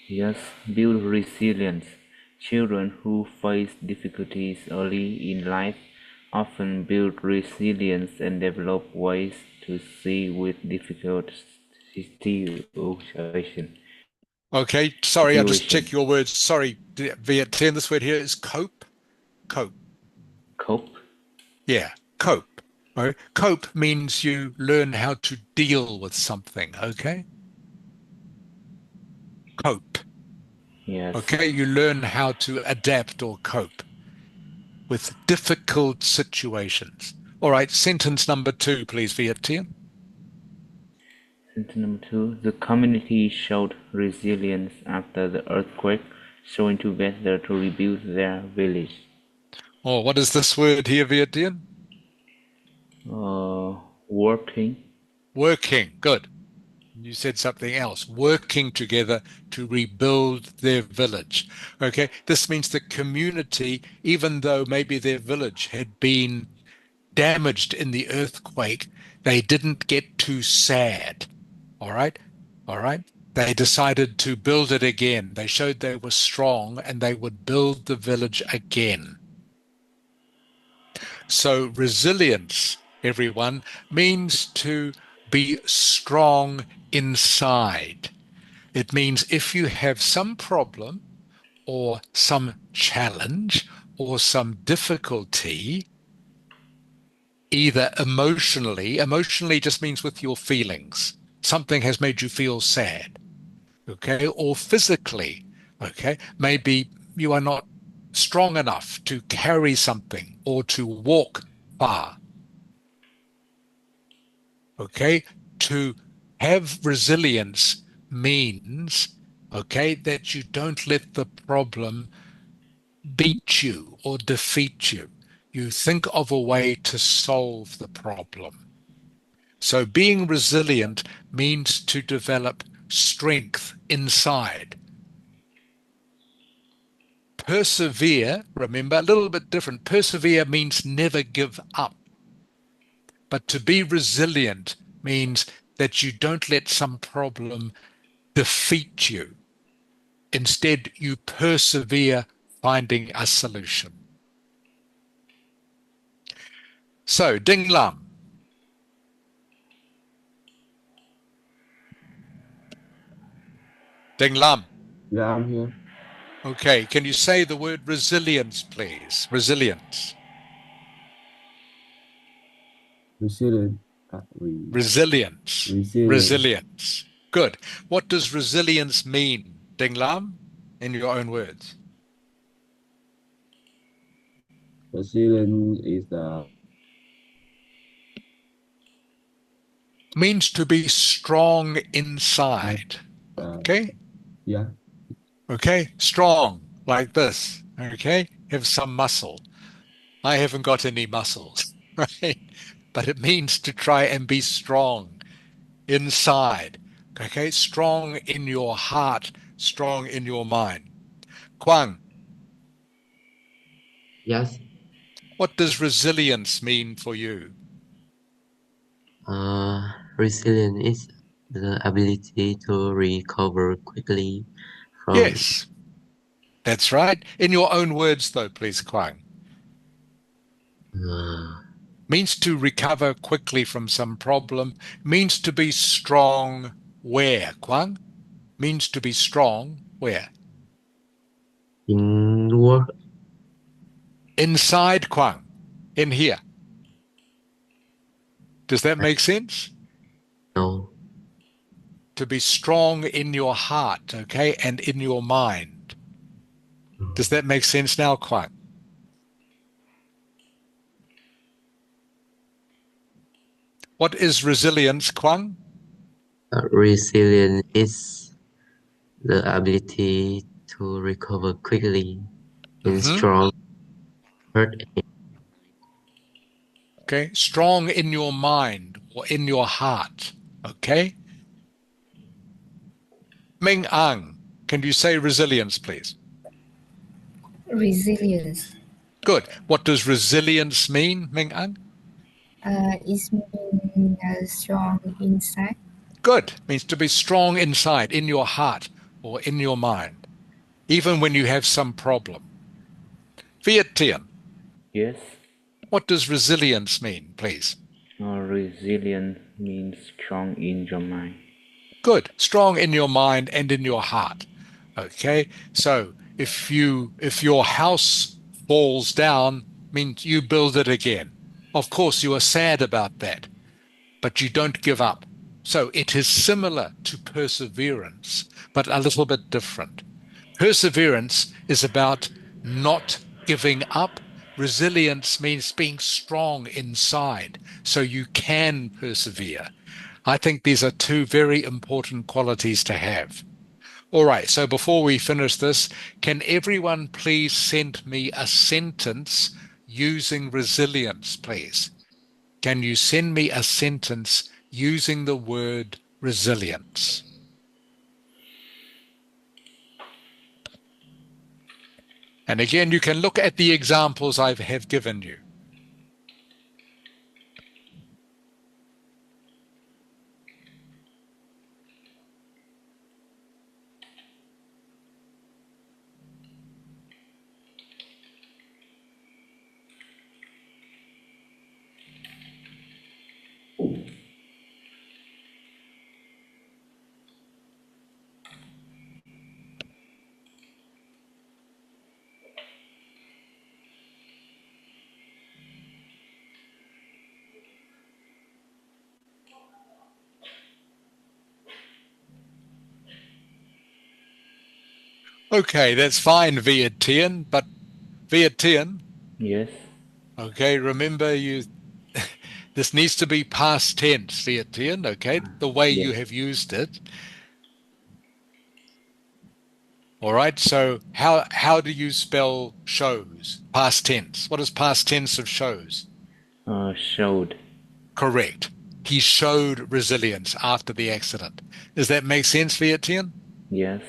yes. Build resilience. Children who face difficulties early in life often build resilience and develop ways to see with difficult situation. Okay, sorry, I'll just check your words. Sorry, Viet Tien, this word here is cope. Cope. Cope. Yeah, cope. All right. Cope means you learn how to deal with something, okay? Cope. Yes. Okay, you learn how to adapt or cope with difficult situations. All right, sentence number 2, please, Viet Tien. Sentence number 2. The community showed resilience after the earthquake, showing together to rebuild their village. Oh, what is this word here, Viet Tien? Working. Working. Good. You said something else. Working together to rebuild their village. Okay, this means the community, even though maybe their village had been damaged in the earthquake, they didn't get too sad. All right. All right. They decided to build it again. They showed they were strong and they would build the village again. So resilience, everyone, means to be strong inside. It means if you have some problem or some challenge or some difficulty, either emotionally just means with your feelings. Something has made you feel sad, okay? Or physically, okay? Maybe you are not strong enough to carry something or to walk far, okay? To have resilience means, okay, that you don't let the problem beat you or defeat you. You think of a way to solve the problem. So being resilient means to develop strength inside. Persevere, remember, a little bit different. Persevere means never give up. But to be resilient means that you don't let some problem defeat you. Instead, you persevere finding a solution. So, Ding Lam. Ding Lam. Yeah, I'm here. Okay, can you say the word resilience, please? Resilience. Resilient. Resilience. Resilient. Resilience. Good. What does resilience mean, Ding Lam, in your own words? Resilient is the Means to be strong inside. uh, Okay? yeah. Okay? Strong, like this. Okay? Have some muscle. I haven't got any muscles, right? But it means to try and be strong inside. Okay? Strong in your heart, strong in your mind. Kwang, Yes. what does resilience mean for you? Resilience is the ability to recover quickly from Yes, that's right. In your own words, though, please, Kwang. uh, Means to recover quickly from some problem, means to be strong where, Kwang? Means to be strong where? in work. Inside, Kwang. In here. Does that make sense? No. To be strong in your heart, okay, and in your mind. Does that make sense now, Kwang? What is resilience, Kwang? Resilience is the ability to recover quickly in Mm-hmm. strong hurt. Okay, strong in your mind or in your heart, okay? Ming Ang, can you say resilience, please? Resilience. Good. What does resilience mean, Ming Ang? It means strong inside. Good. Means to be strong inside, in your heart or in your mind, even when you have some problem. Viet Tien, Yes. what does resilience mean, please? Resilient means strong in your mind. Good. Strong in your mind and in your heart. Okay. So if your house falls down, means you build it again. Of course, you are sad about that, but you don't give up. So it is similar to perseverance, but a little bit different. Perseverance is about not giving up. Resilience means being strong inside so you can persevere. I think these are two very important qualities to have. All right, so before we finish this, can everyone please send me a sentence using resilience, please? Can you send me a sentence using the word resilience? And again, you can look at the examples I have given you. Okay, that's fine, Vientian, but Vientian, Yes. okay, remember you this needs to be past tense, Vientian, okay, the way you Yes. have used it. All right, so how do you spell shows? Past tense. What is past tense of shows? Showed. Correct. He showed resilience after the accident. Does that make sense, Vientian? Yes.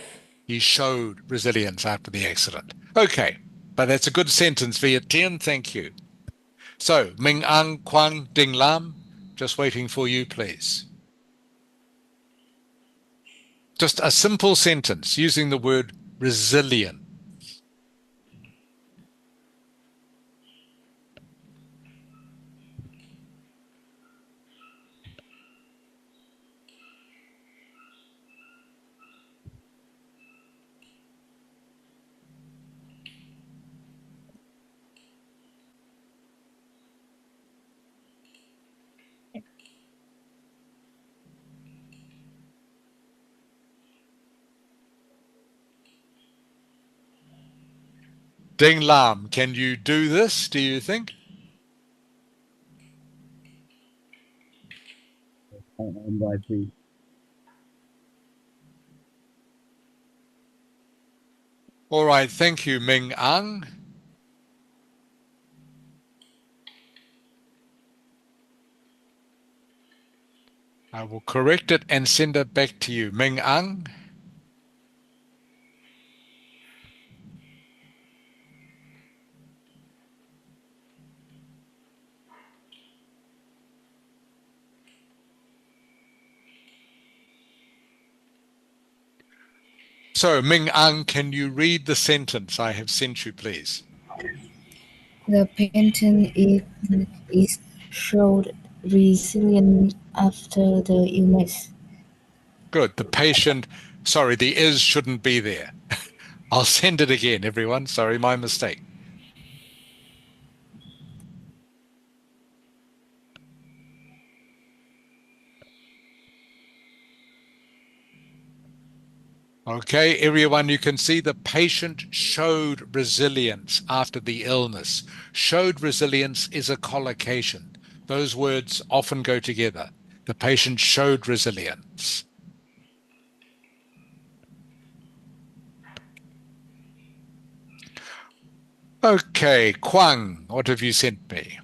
He showed resilience after the accident. Okay, but that's a good sentence, Vientian. Thank you. So, Ming Ang Kwang Ding Lam, just waiting for you, please. Just a simple sentence using the word resilient. Ding Lam, can you do this, do you think? I am writing. All right, thank you, Ming Ang. I will correct it and send it back to you. Ming Ang. So, Ming Ang, can you read the sentence I have sent you, please? The patient is showed resilience after the illness. Good. The patient, sorry, the is shouldn't be there. I'll send it again, everyone. Sorry, my mistake. Okay, everyone, you can see the patient showed resilience after the illness. Showed resilience is a collocation. Those words often go together. The patient showed resilience. Okay, Kwang, what have you sent me?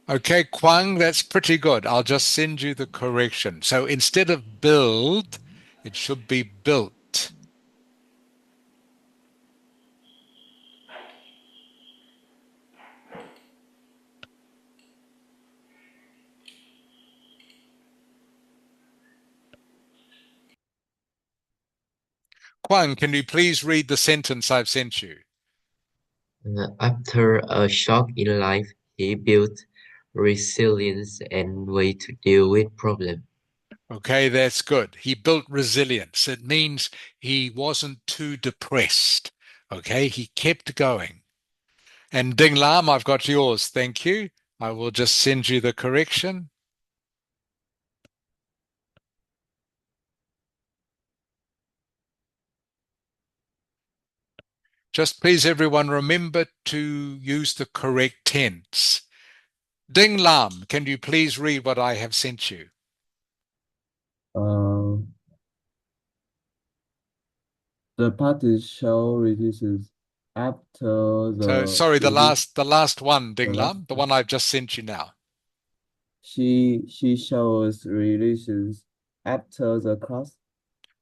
Okay, Kwang, that's pretty good. I'll just send you the correction. So instead of build, it should be built. Kwang, can you please read the sentence I've sent you? After a shock in life, he built resilience and way to deal with problems. Okay, that's good. He built resilience. It means he wasn't too depressed. Okay, he kept going. And Ding Lam, I've got yours. Thank you. I will just send you the correction. Just please, everyone, remember to use the correct tense. Ding Lam, can you please read what I have sent you? The party show resistance after So the sorry, the illness. last one, The Ding last, Lam, the one I've just sent you now. she shows resilience after the cross.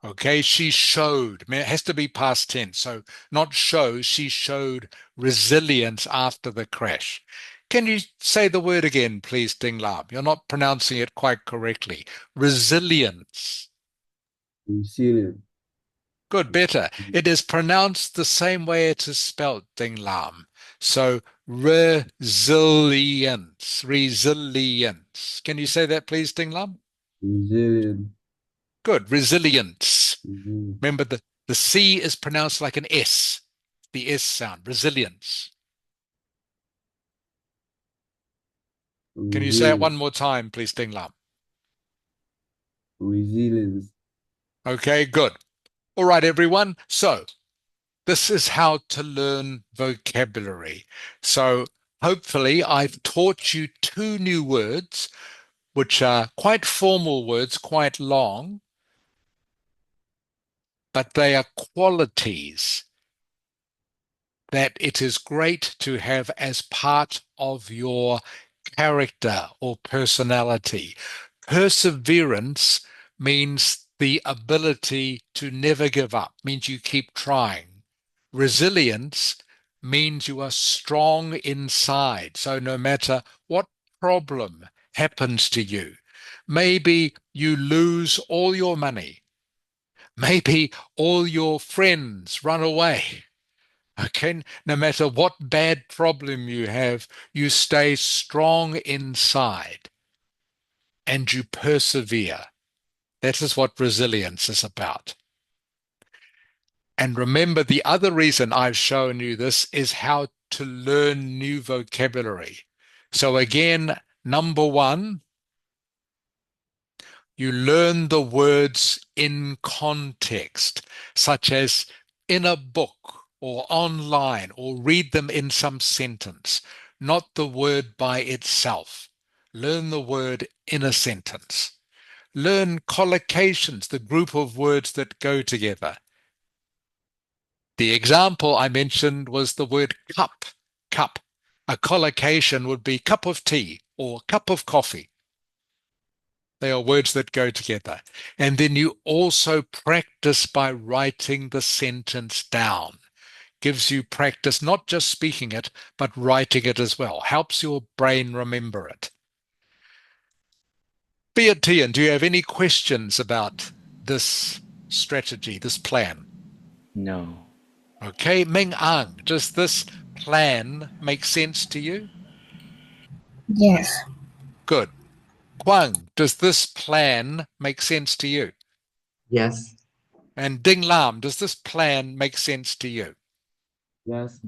Okay, she showed. I mean, it has to be past tense. So not show, she showed resilience after the crash. Can you say the word again, please, Ding Lam? You're not pronouncing it quite correctly. Resilience. Resilient. Good, better. It is pronounced the same way it is spelled, Ding Lam. So resilience, resilience. Can you say that, please, Ding Lam? Resilient. Good, resilience. Resilient. Remember, the C is pronounced like an S, the S sound, resilience. Can you say it one more time, please, Ding Lam? Resilience. Okay, good. All right, everyone. So this is how to learn vocabulary. So hopefully I've taught you two new words, which are quite formal words, quite long, but they are qualities that it is great to have as part of your character or personality. Perseverance means the ability to never give up, means you keep trying. Resilience means you are strong inside. So no matter what problem happens to you, maybe you lose all your money, maybe all your friends run away. Okay, no matter what bad problem you have, you stay strong inside and you persevere. That is what resilience is about. And remember, the other reason I've shown you this is how to learn new vocabulary. So again, number one, You learn the words in context, such as in a book or online, or read them in some sentence, not the word by itself. Learn the word in a sentence. Learn collocations, the group of words that go together. The example I mentioned was the word cup, cup. A collocation would be cup of tea or cup of coffee. They are words that go together. And then you also practice by writing the sentence down. Gives you practice, not just speaking it, but writing it as well. Helps your brain remember it. Tian, do you have any questions about this strategy, this plan? No. Okay, Ming Ang, does this plan make sense to you? Yes. Good. Quang, does this plan make sense to you? Yes. And Ding Lam, does this plan make sense to you? Yes.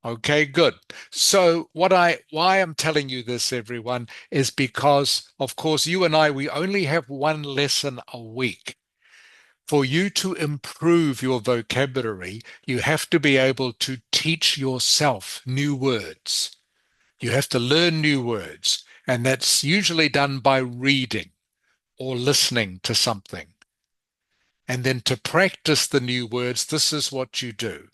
Okay, good. So why I'm telling you this, everyone, is because, of course, you and I, we only have one lesson a week. For you to improve your vocabulary, you have to be able to teach yourself new words. You have to learn new words, and that's usually done by reading or listening to something. And then to practice the new words, this is what you do.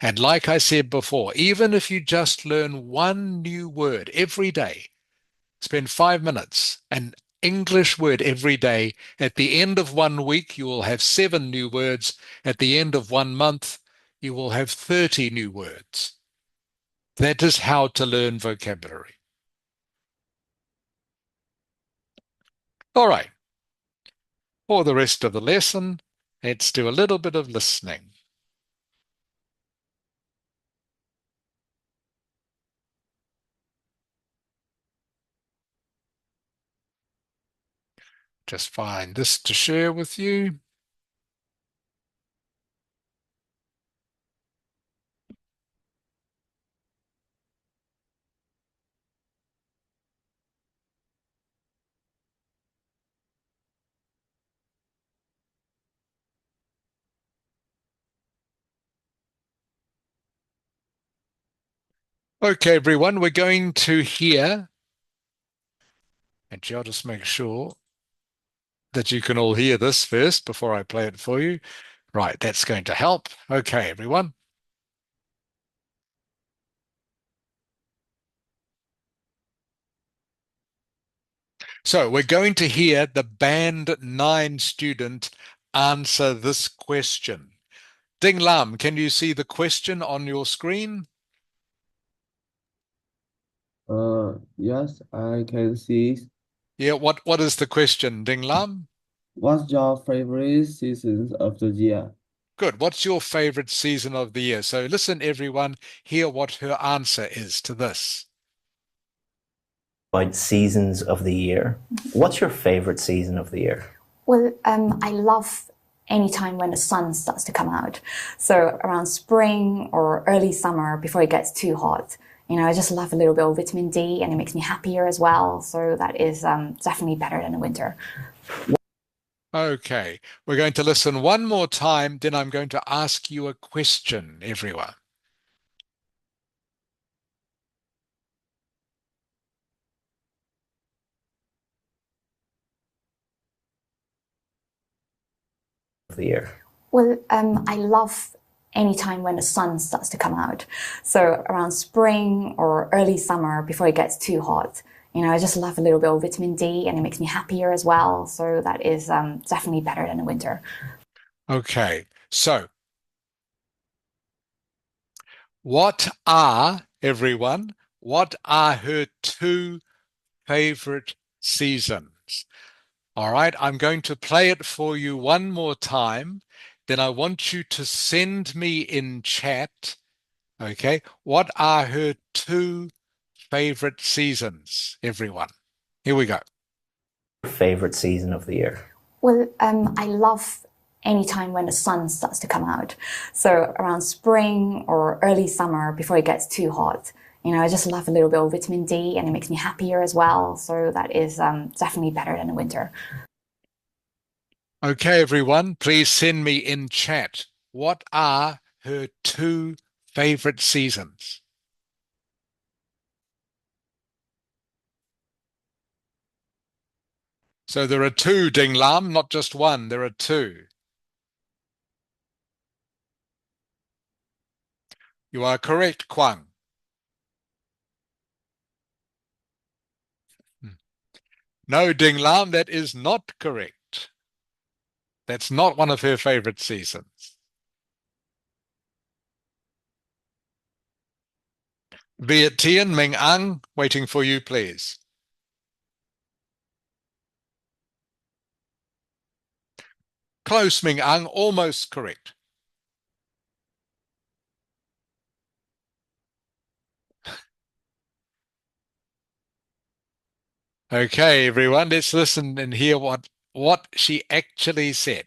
And like I said before, even if you just learn one new word every day, spend 5 minutes, an English word every day. At the end of 1 week, you will have 7 new words. At the end of 1 month, you will have 30 new words. That is how to learn vocabulary. All right. For the rest of the lesson, let's do a little bit of listening. Just find this to share with you. Okay, everyone, we're going to hear, and I'll just make sure that you can all hear this first before I play it for you. Right, that's going to help. Okay, everyone. So we're going to hear the Band 9 student answer this question. Ding Lam, can you see the question on your screen? Yes, I can see. Yeah, what is the question, Ding Lam? What's your favorite seasons of the year? Good. What's your favorite season of the year? So listen, everyone, hear what her answer is to this. About seasons of the year. What's your favorite season of the year? Well, I love any time when the sun starts to come out. So around spring or early summer before it gets too hot. You know, I just love a little bit of vitamin D and it makes me happier as well. So that is definitely better than the winter. Okay, we're going to listen one more time, then I'm going to ask you a question, everyone. Of the year. Well, I love any time when the sun starts to come out. So around spring or early summer before it gets too hot. You know, I just love a little bit of vitamin D and it makes me happier as well. So that is definitely better than the winter. Okay, so what are, everyone, what are her 2 favorite seasons? All right, I'm going to play it for you one more time. Then I want you to send me in chat, okay, what are her 2 favorite seasons, everyone? Here we go. Your favorite season of the year. Well, I love any time when the sun starts to come out. So around spring or early summer before it gets too hot. I just love a little bit of vitamin D and it makes me happier as well. So that is definitely better than the winter. Okay, everyone, please send me in chat. What are her 2 favorite seasons? So there are 2, Ding Lam, not just 1, there are 2. You are correct, Kwang. No, Ding Lam, that is not correct. That's not one of her favorite seasons. Viet Tien, Ming Ang, waiting for you, please. Close, Ming Ang, almost correct. Okay, everyone, let's listen and hear what she actually said.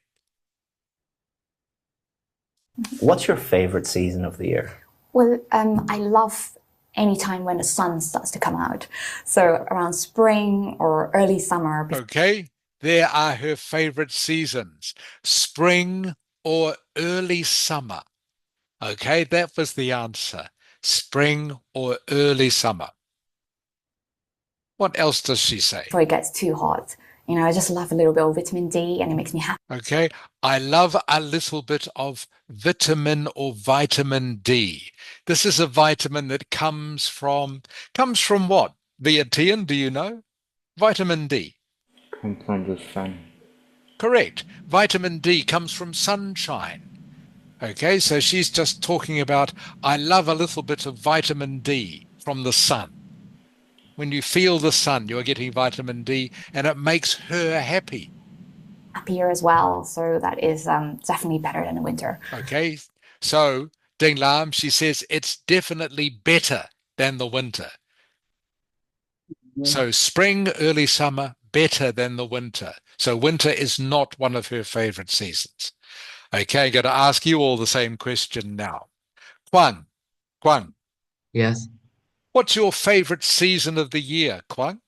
What's your favorite season of the year? Well, I love any time when the sun starts to come out. So around spring or early summer. Okay, there are her favorite seasons, spring or early summer. Okay, that was the answer, spring or early summer. What else does she say? Before it gets too hot. I just love a little bit of vitamin D and it makes me happy. Okay, I love a little bit of vitamin or vitamin D. This is a vitamin that comes from what? Vietian, do you know? Vitamin D. Come from the sun. Correct. Vitamin D comes from sunshine. Okay, so she's just talking about, I love a little bit of vitamin D from the sun. When you feel the sun, you're getting vitamin D and it makes her happy. Happier as well. So that is definitely better than the winter. Okay, so Ding Lam, she says it's definitely better than the winter. So spring, early summer, better than the winter. So winter is not one of her favorite seasons. Okay, I'm going to ask you all the same question now. Kwang, Yes. what's your favorite season of the year, Kwang?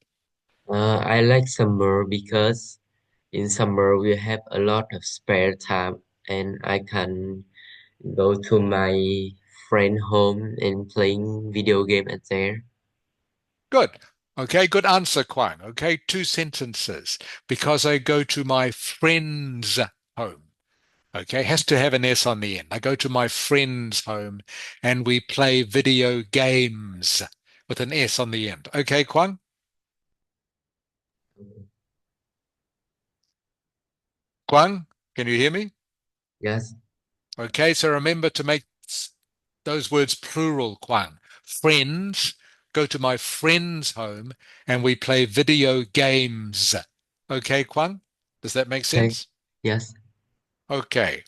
I like summer because in summer we have a lot of spare time and I can go to my friend home and playing video game at there. Good. Okay, good answer, Kwang. Okay, 2 sentences. Because I go to my friend's home. Okay, has to have an S on the end. I go to my friend's home and we play video games with an S on the end. Okay, Kwang? Kwang, can you hear me? Yes. Okay, so remember to make those words plural, Kwang. Friends, go to my friend's home and we play video games. Okay, Kwang? Does that make Okay. sense? Yes. Okay.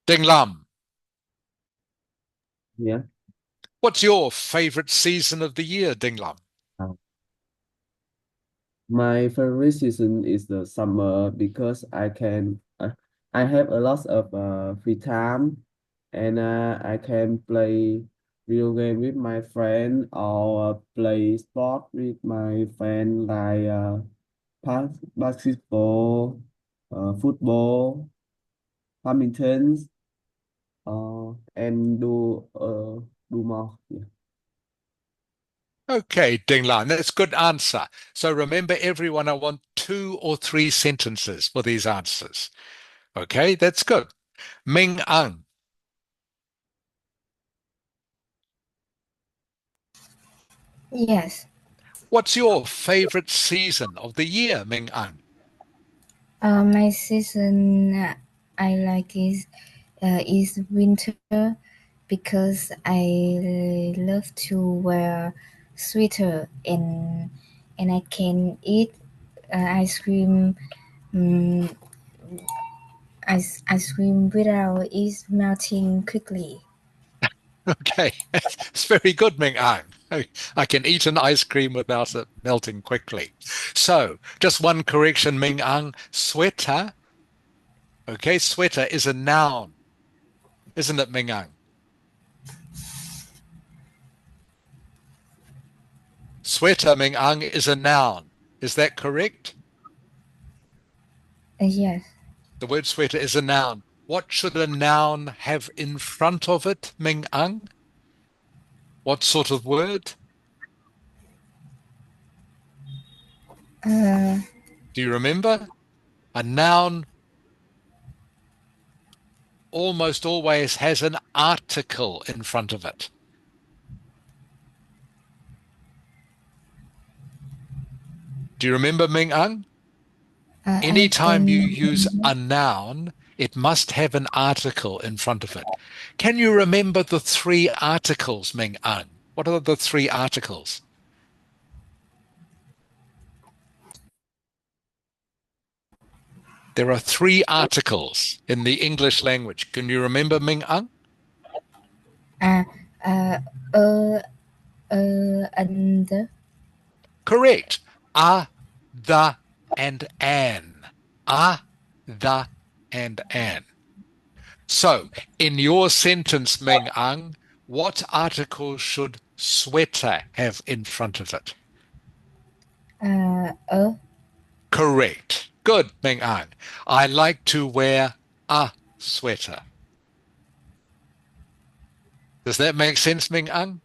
Ding Lam, Yeah. what's your favorite season of the year, Ding Lam? Uh, My favorite season is the summer because I have a lot of free time and I can play video game with my friend or play sport with my friend like basketball, football, badminton, and do more. Yeah. Okay, Ding Lan, that's a good answer. So remember, everyone, I want 2 or 3 sentences for these answers. Okay, that's good. Ming Ang, Yes. what's your favorite season of the year, Ming Ang? My season I like is winter because I love to wear sweater and I can eat ice cream. Um, ice cream without it melting quickly. Okay, it's very good, Ming Ang. I can eat an ice cream without it melting quickly. So, just one correction, Ming Ang. Sweater, okay, sweater is a noun, isn't it, Ming Ang? sweater, Ming Ang, is a noun. Is that correct? Yes. The word sweater is a noun. What should a noun have in front of it, Ming Ang? What sort of word? Uh, Do you remember? A noun almost always has an article in front of it. Do you remember, Ming Ang? I Anytime you don't use remember. a noun, it must have an article in front of it. Can you remember the three articles, Ming Ang? What are the three articles? There are three articles in the English language. Can you remember, Ming Ang? Uh, uh, uh, and Correct. A, the, and an. A, the, and an. So, in your sentence, Ming Ang, what article should sweater have in front of it? Correct. Good, Ming Ang. I like to wear a sweater. Does that make sense, Ming Ang?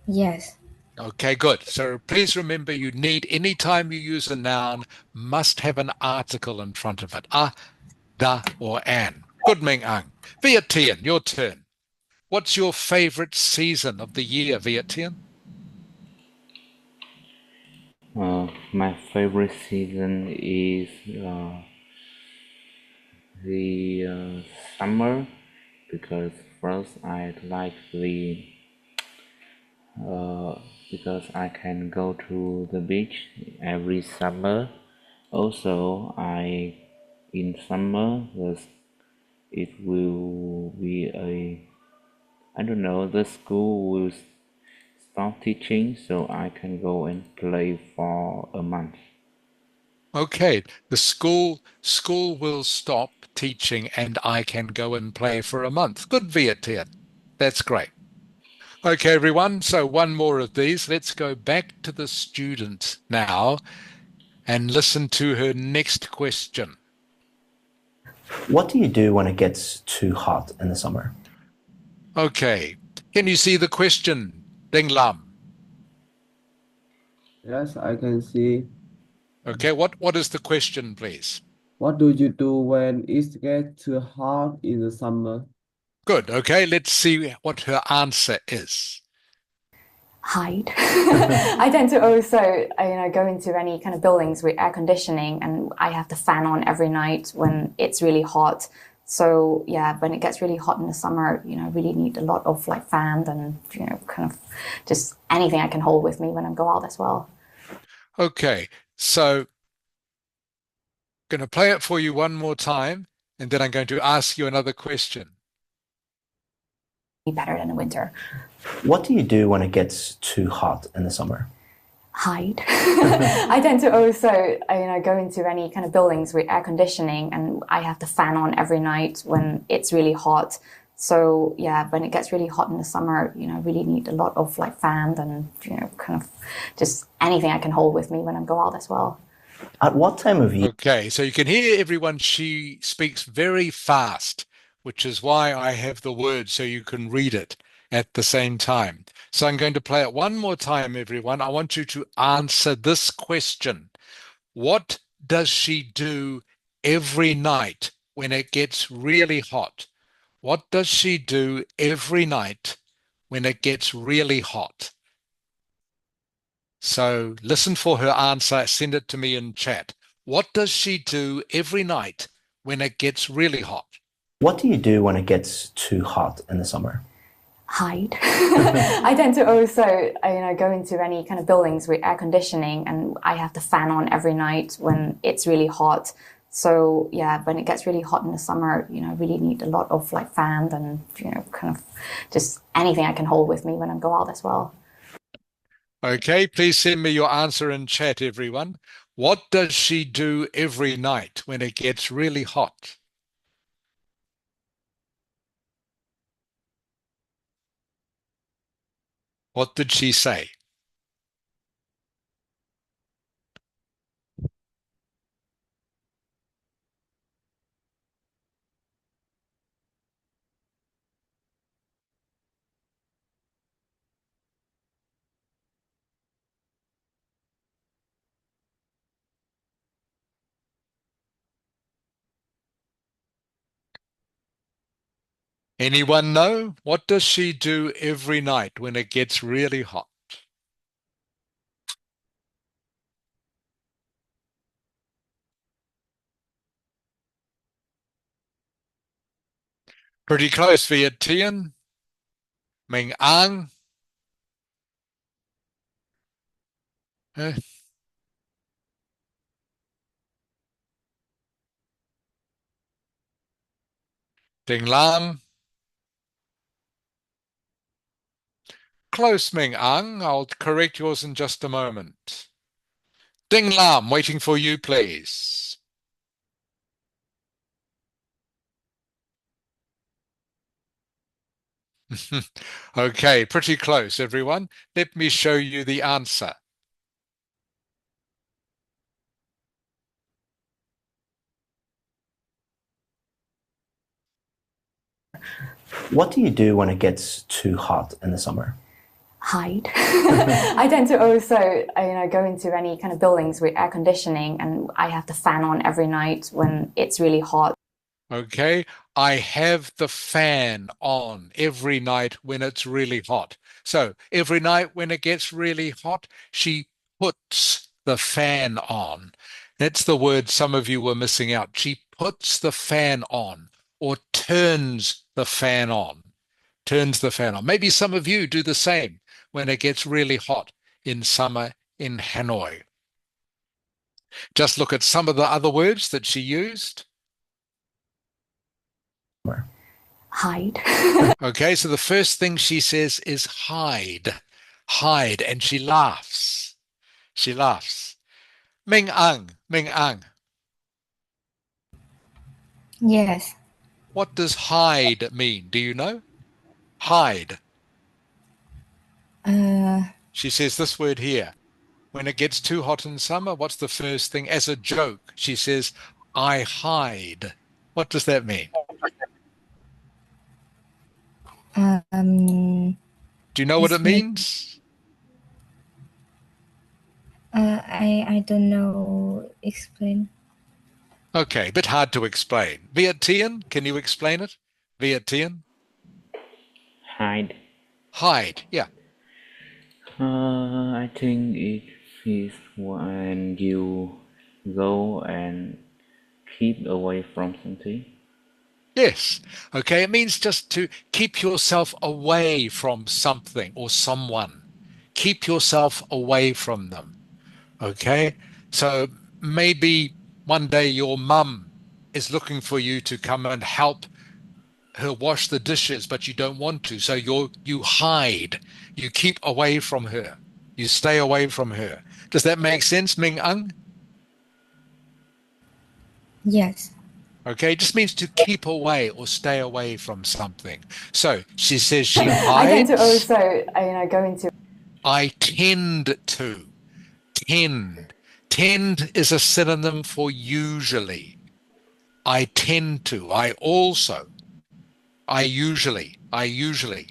yes. Okay, good. So please remember you need, anytime you use a noun, must have an article in front of it. A, the, or an. Good, Ming Ang. Viet Tien, your turn. What's your favorite season of the year, Viet Tien? My favorite season is the summer, because first I like the because I can go to the beach every summer. Also, in summer it will be I don't know, the school will stop teaching, so I can go and play for a month. Okay, the school will stop teaching and I can go and play for a month. Good, Viet Tien. That's great. Okay, everyone. So one more of these. Let's go back to the student now and listen to her next question. What do you do when it gets too hot in the summer? Okay. Can you see the question, Ding Lam? Yes, I can see. Okay, what is the question, please? What do you do when it gets too hot in the summer? Good. Okay, let's see what her answer is. Hide. I tend to also, go into any kind of buildings with air conditioning, and I have the fan on every night when it's really hot. So yeah, when it gets really hot in the summer, I really need a lot of like fans and kind of just anything I can hold with me when I go out as well. Okay, so going to play it for you one more time, and then I'm going to ask you another question. Be better than the winter. What do you do when it gets too hot in the summer? Hide. I tend to also, go into any kind of buildings with air conditioning, and I have the fan on every night when it's really hot. So yeah, when it gets really hot in the summer, I really need a lot of like fans and kind of just anything I can hold with me when I go out as well. At what time of year? Okay, so you can hear everyone, she speaks very fast, which is why I have the word so you can read it at the same time. So I'm going to play it one more time, everyone. I want you to answer this question. What does she do every night when it gets really hot? What does she do every night when it gets really hot? So listen for her answer. Send it to me in chat. What does she do every night when it gets really hot? What do you do when it gets too hot in the summer? Hide. I tend to also, go into any kind of buildings with air conditioning, and I have the fan on every night when it's really hot. So yeah, when it gets really hot in the summer, I really need a lot of like fans and kind of just anything I can hold with me when I go out as well. Okay, please send me your answer in chat, everyone. What does she do every night when it gets really hot? What did she say? Anyone know? What does she do every night when it gets really hot? Pretty close, Viet Tien. Ming Ang. Eh, Ding Lam. Close, Ming Ang. I'll correct yours in just a moment. Ding Lam, waiting for you, please. Okay, pretty close, everyone. Let me show you the answer. What do you do when it gets too hot in the summer? Hide. I tend to also, go into any kind of buildings with air conditioning, and I have the fan on every night when it's really hot. Okay, I have the fan on every night when it's really hot. So every night when it gets really hot, she puts the fan on. That's the word some of you were missing out. She puts the fan on or turns the fan on. Turns the fan on. Maybe some of you do the same when it gets really hot in summer in Hanoi. Just look at some of the other words that she used. Hide. Okay, so the first thing she says is hide. Hide. And she laughs. She laughs. Ming Ang. Ming Ang. Yes. What does hide mean? Do you know? Hide. She says this word here. When it gets too hot in summer, what's the first thing? As a joke, she says, I hide. What does that mean? Do you know what it means? I don't know. Explain. Okay, a bit hard to explain. Viet Tien, can you explain it? Viet Tien? Hide. Hide, yeah. I think it is when you go and keep away from something. Yes. Okay. It means just to keep yourself away from something or someone. Keep yourself away from them. Okay. So maybe one day your mum is looking for you to come and help her wash the dishes, but you don't want to. So you hide. You keep away from her. You stay away from her. Does that make sense, Ming Ang? Yes. Okay, it just means to keep away or stay away from something. So she says she I tend hides. to also, go into. I tend to. Tend. Tend is a synonym for usually. I tend to. I also. I usually. I usually.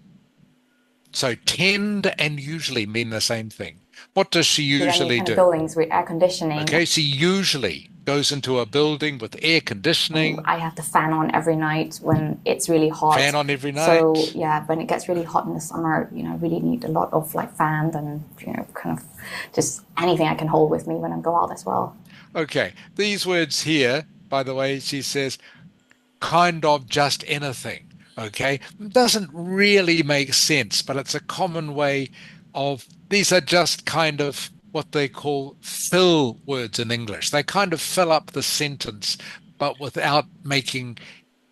So tend and usually mean the same thing. What does she Any usually kind of do? buildings with air conditioning. Okay, she usually goes into a building with air conditioning. I have the fan on every night when it's really hot. Fan on every night. So yeah, when it gets really hot in the summer, I really need a lot of like fans and kind of just anything I can hold with me when I go out as well. Okay, these words here, by the way, she says kind of just anything. Okay, doesn't really make sense, but it's a common way of, these are just kind of what they call fill words in English. They kind of fill up the sentence, but without making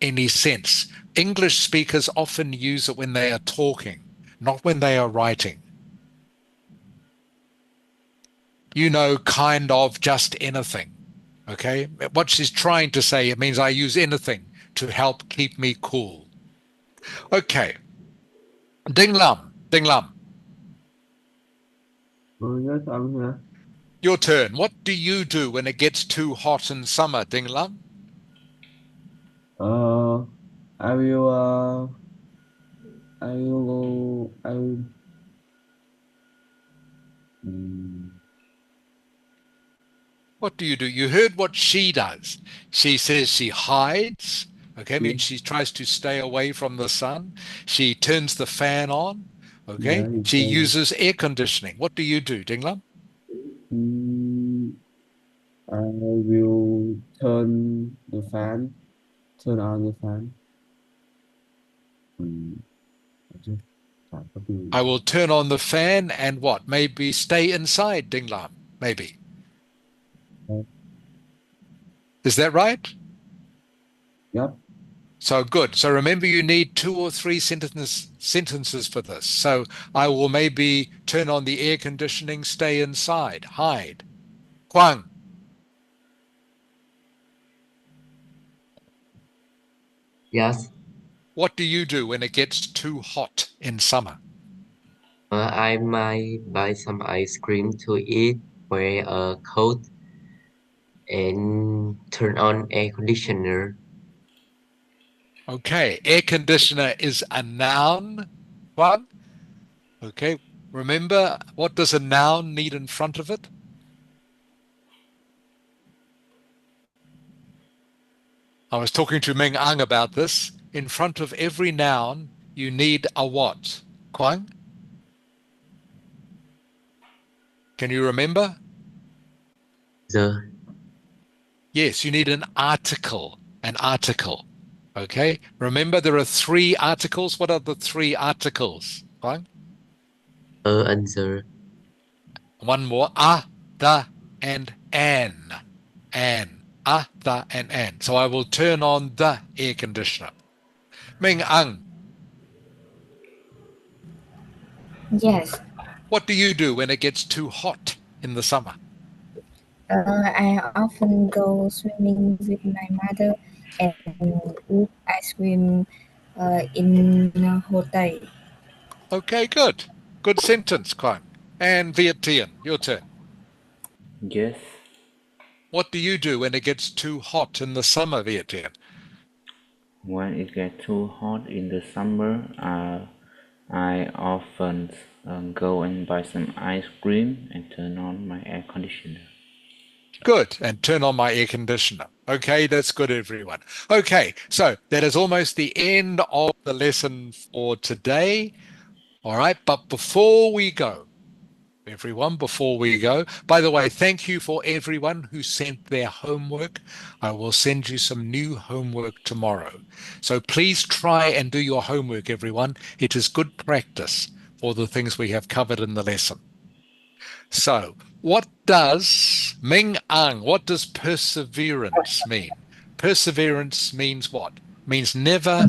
any sense. English speakers often use it when they are talking, not when they are writing. Kind of just anything. Okay, what she's trying to say, it means I use anything to help keep me cool. Okay, Ding Lam, Ding Lam, Yes, I'm here. your turn. What do you do when it gets too hot in summer, Ding Lam? Uh, I will I will go I will mm, What do? You heard what she does. She says she hides. Okay, means she tries to stay away from the sun. She turns the fan on. Yeah, Okay, it's she uses air conditioning. What do you do, Ding Lam? mm, I will turn on the fan. Mm, I just chả có điều I will turn on the fan and what? Maybe stay inside, Ding Lam. Maybe. khác. Is that right? Yep. So good. So remember, you need 2 or 3 sentences for this. So I will maybe turn on the air conditioning, stay inside, hide. Kwang, Yes, what do you do when it gets too hot in summer? I might buy some ice cream to eat, wear a coat, and turn on air conditioner. Okay, air conditioner is a noun. Kwang, okay. Remember, what does a noun need in front of it? I was talking to Ming Ang about this. In front of every noun, you need a what? Kwang, can you remember? The Yes, you need an article. An article. Okay. Remember, there are 3 articles. What are the 3 articles? Kwang? and the One more. A, the, and an. An. A, the, and an. So I will turn on the air conditioner. Ming Ang, Yes, what do you do when it gets too hot in the summer? I often go swimming with my mother and eat ice cream in a hotel. Okay, good. Good sentence, Kwang. And Viet Tien, your turn. Yes, What do you do when it gets too hot in the summer, Viet Tien? when it gets too hot in the summer, I often go and buy some ice cream and turn on my air conditioner. Good. And turn on my air conditioner. Okay, that's good, everyone. Okay, so that is almost the end of the lesson for today. All right, but before we go, everyone, before we go, by the way, thank you for everyone who sent their homework. I will send you some new homework tomorrow. So please try and do your homework, everyone. It is good practice for the things we have covered in the lesson. So, what does Ming Ang, what does perseverance mean? Perseverance means what? Means never.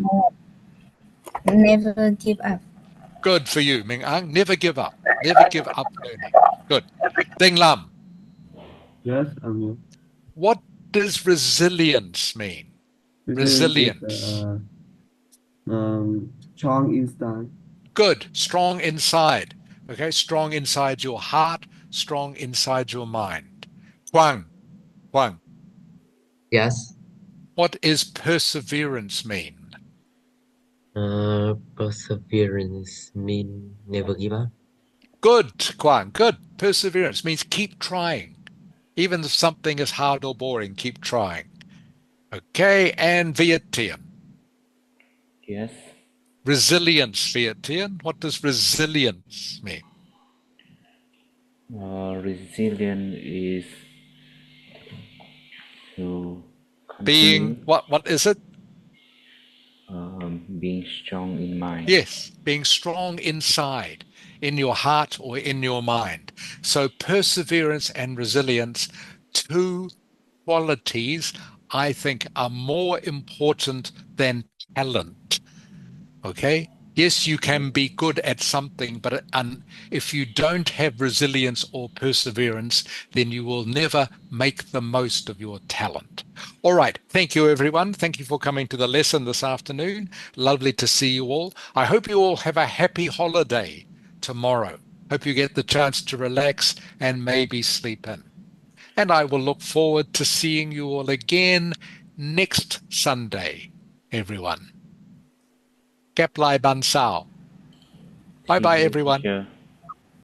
Never give up. Good for you, Ming Ang. Never give up. Never give up learning. Good. Ding Lam, Yes, I'm what does resilience mean? Resilience is Resilience. strong inside. Good. Strong inside. Okay. Strong inside your heart, strong inside your mind. Huang, Huang, yes, what is perseverance mean? perseverance mean never give up. Good, Guan. Good. Perseverance means keep trying. Even if something is hard or boring, keep trying. Okay, and Viet Tien. Yes, Resilience, Viet Tien. What does resilience mean? resilient is to Being, continue what is it? being strong in mind. Yes, being strong inside, in your heart or in your mind. So perseverance and resilience, 2 qualities I think are more important than talent. Okay. Yes, you can be good at something, but if you don't have resilience or perseverance, then you will never make the most of your talent. All right. Thank you, everyone. Thank you for coming to the lesson this afternoon. Lovely to see you all. I hope you all have a happy holiday tomorrow. Hope you get the chance to relax and maybe sleep in. And I will look forward to seeing you all again next Sunday, everyone. Kep lai ban sao. Bye See bye, you, everyone. teacher.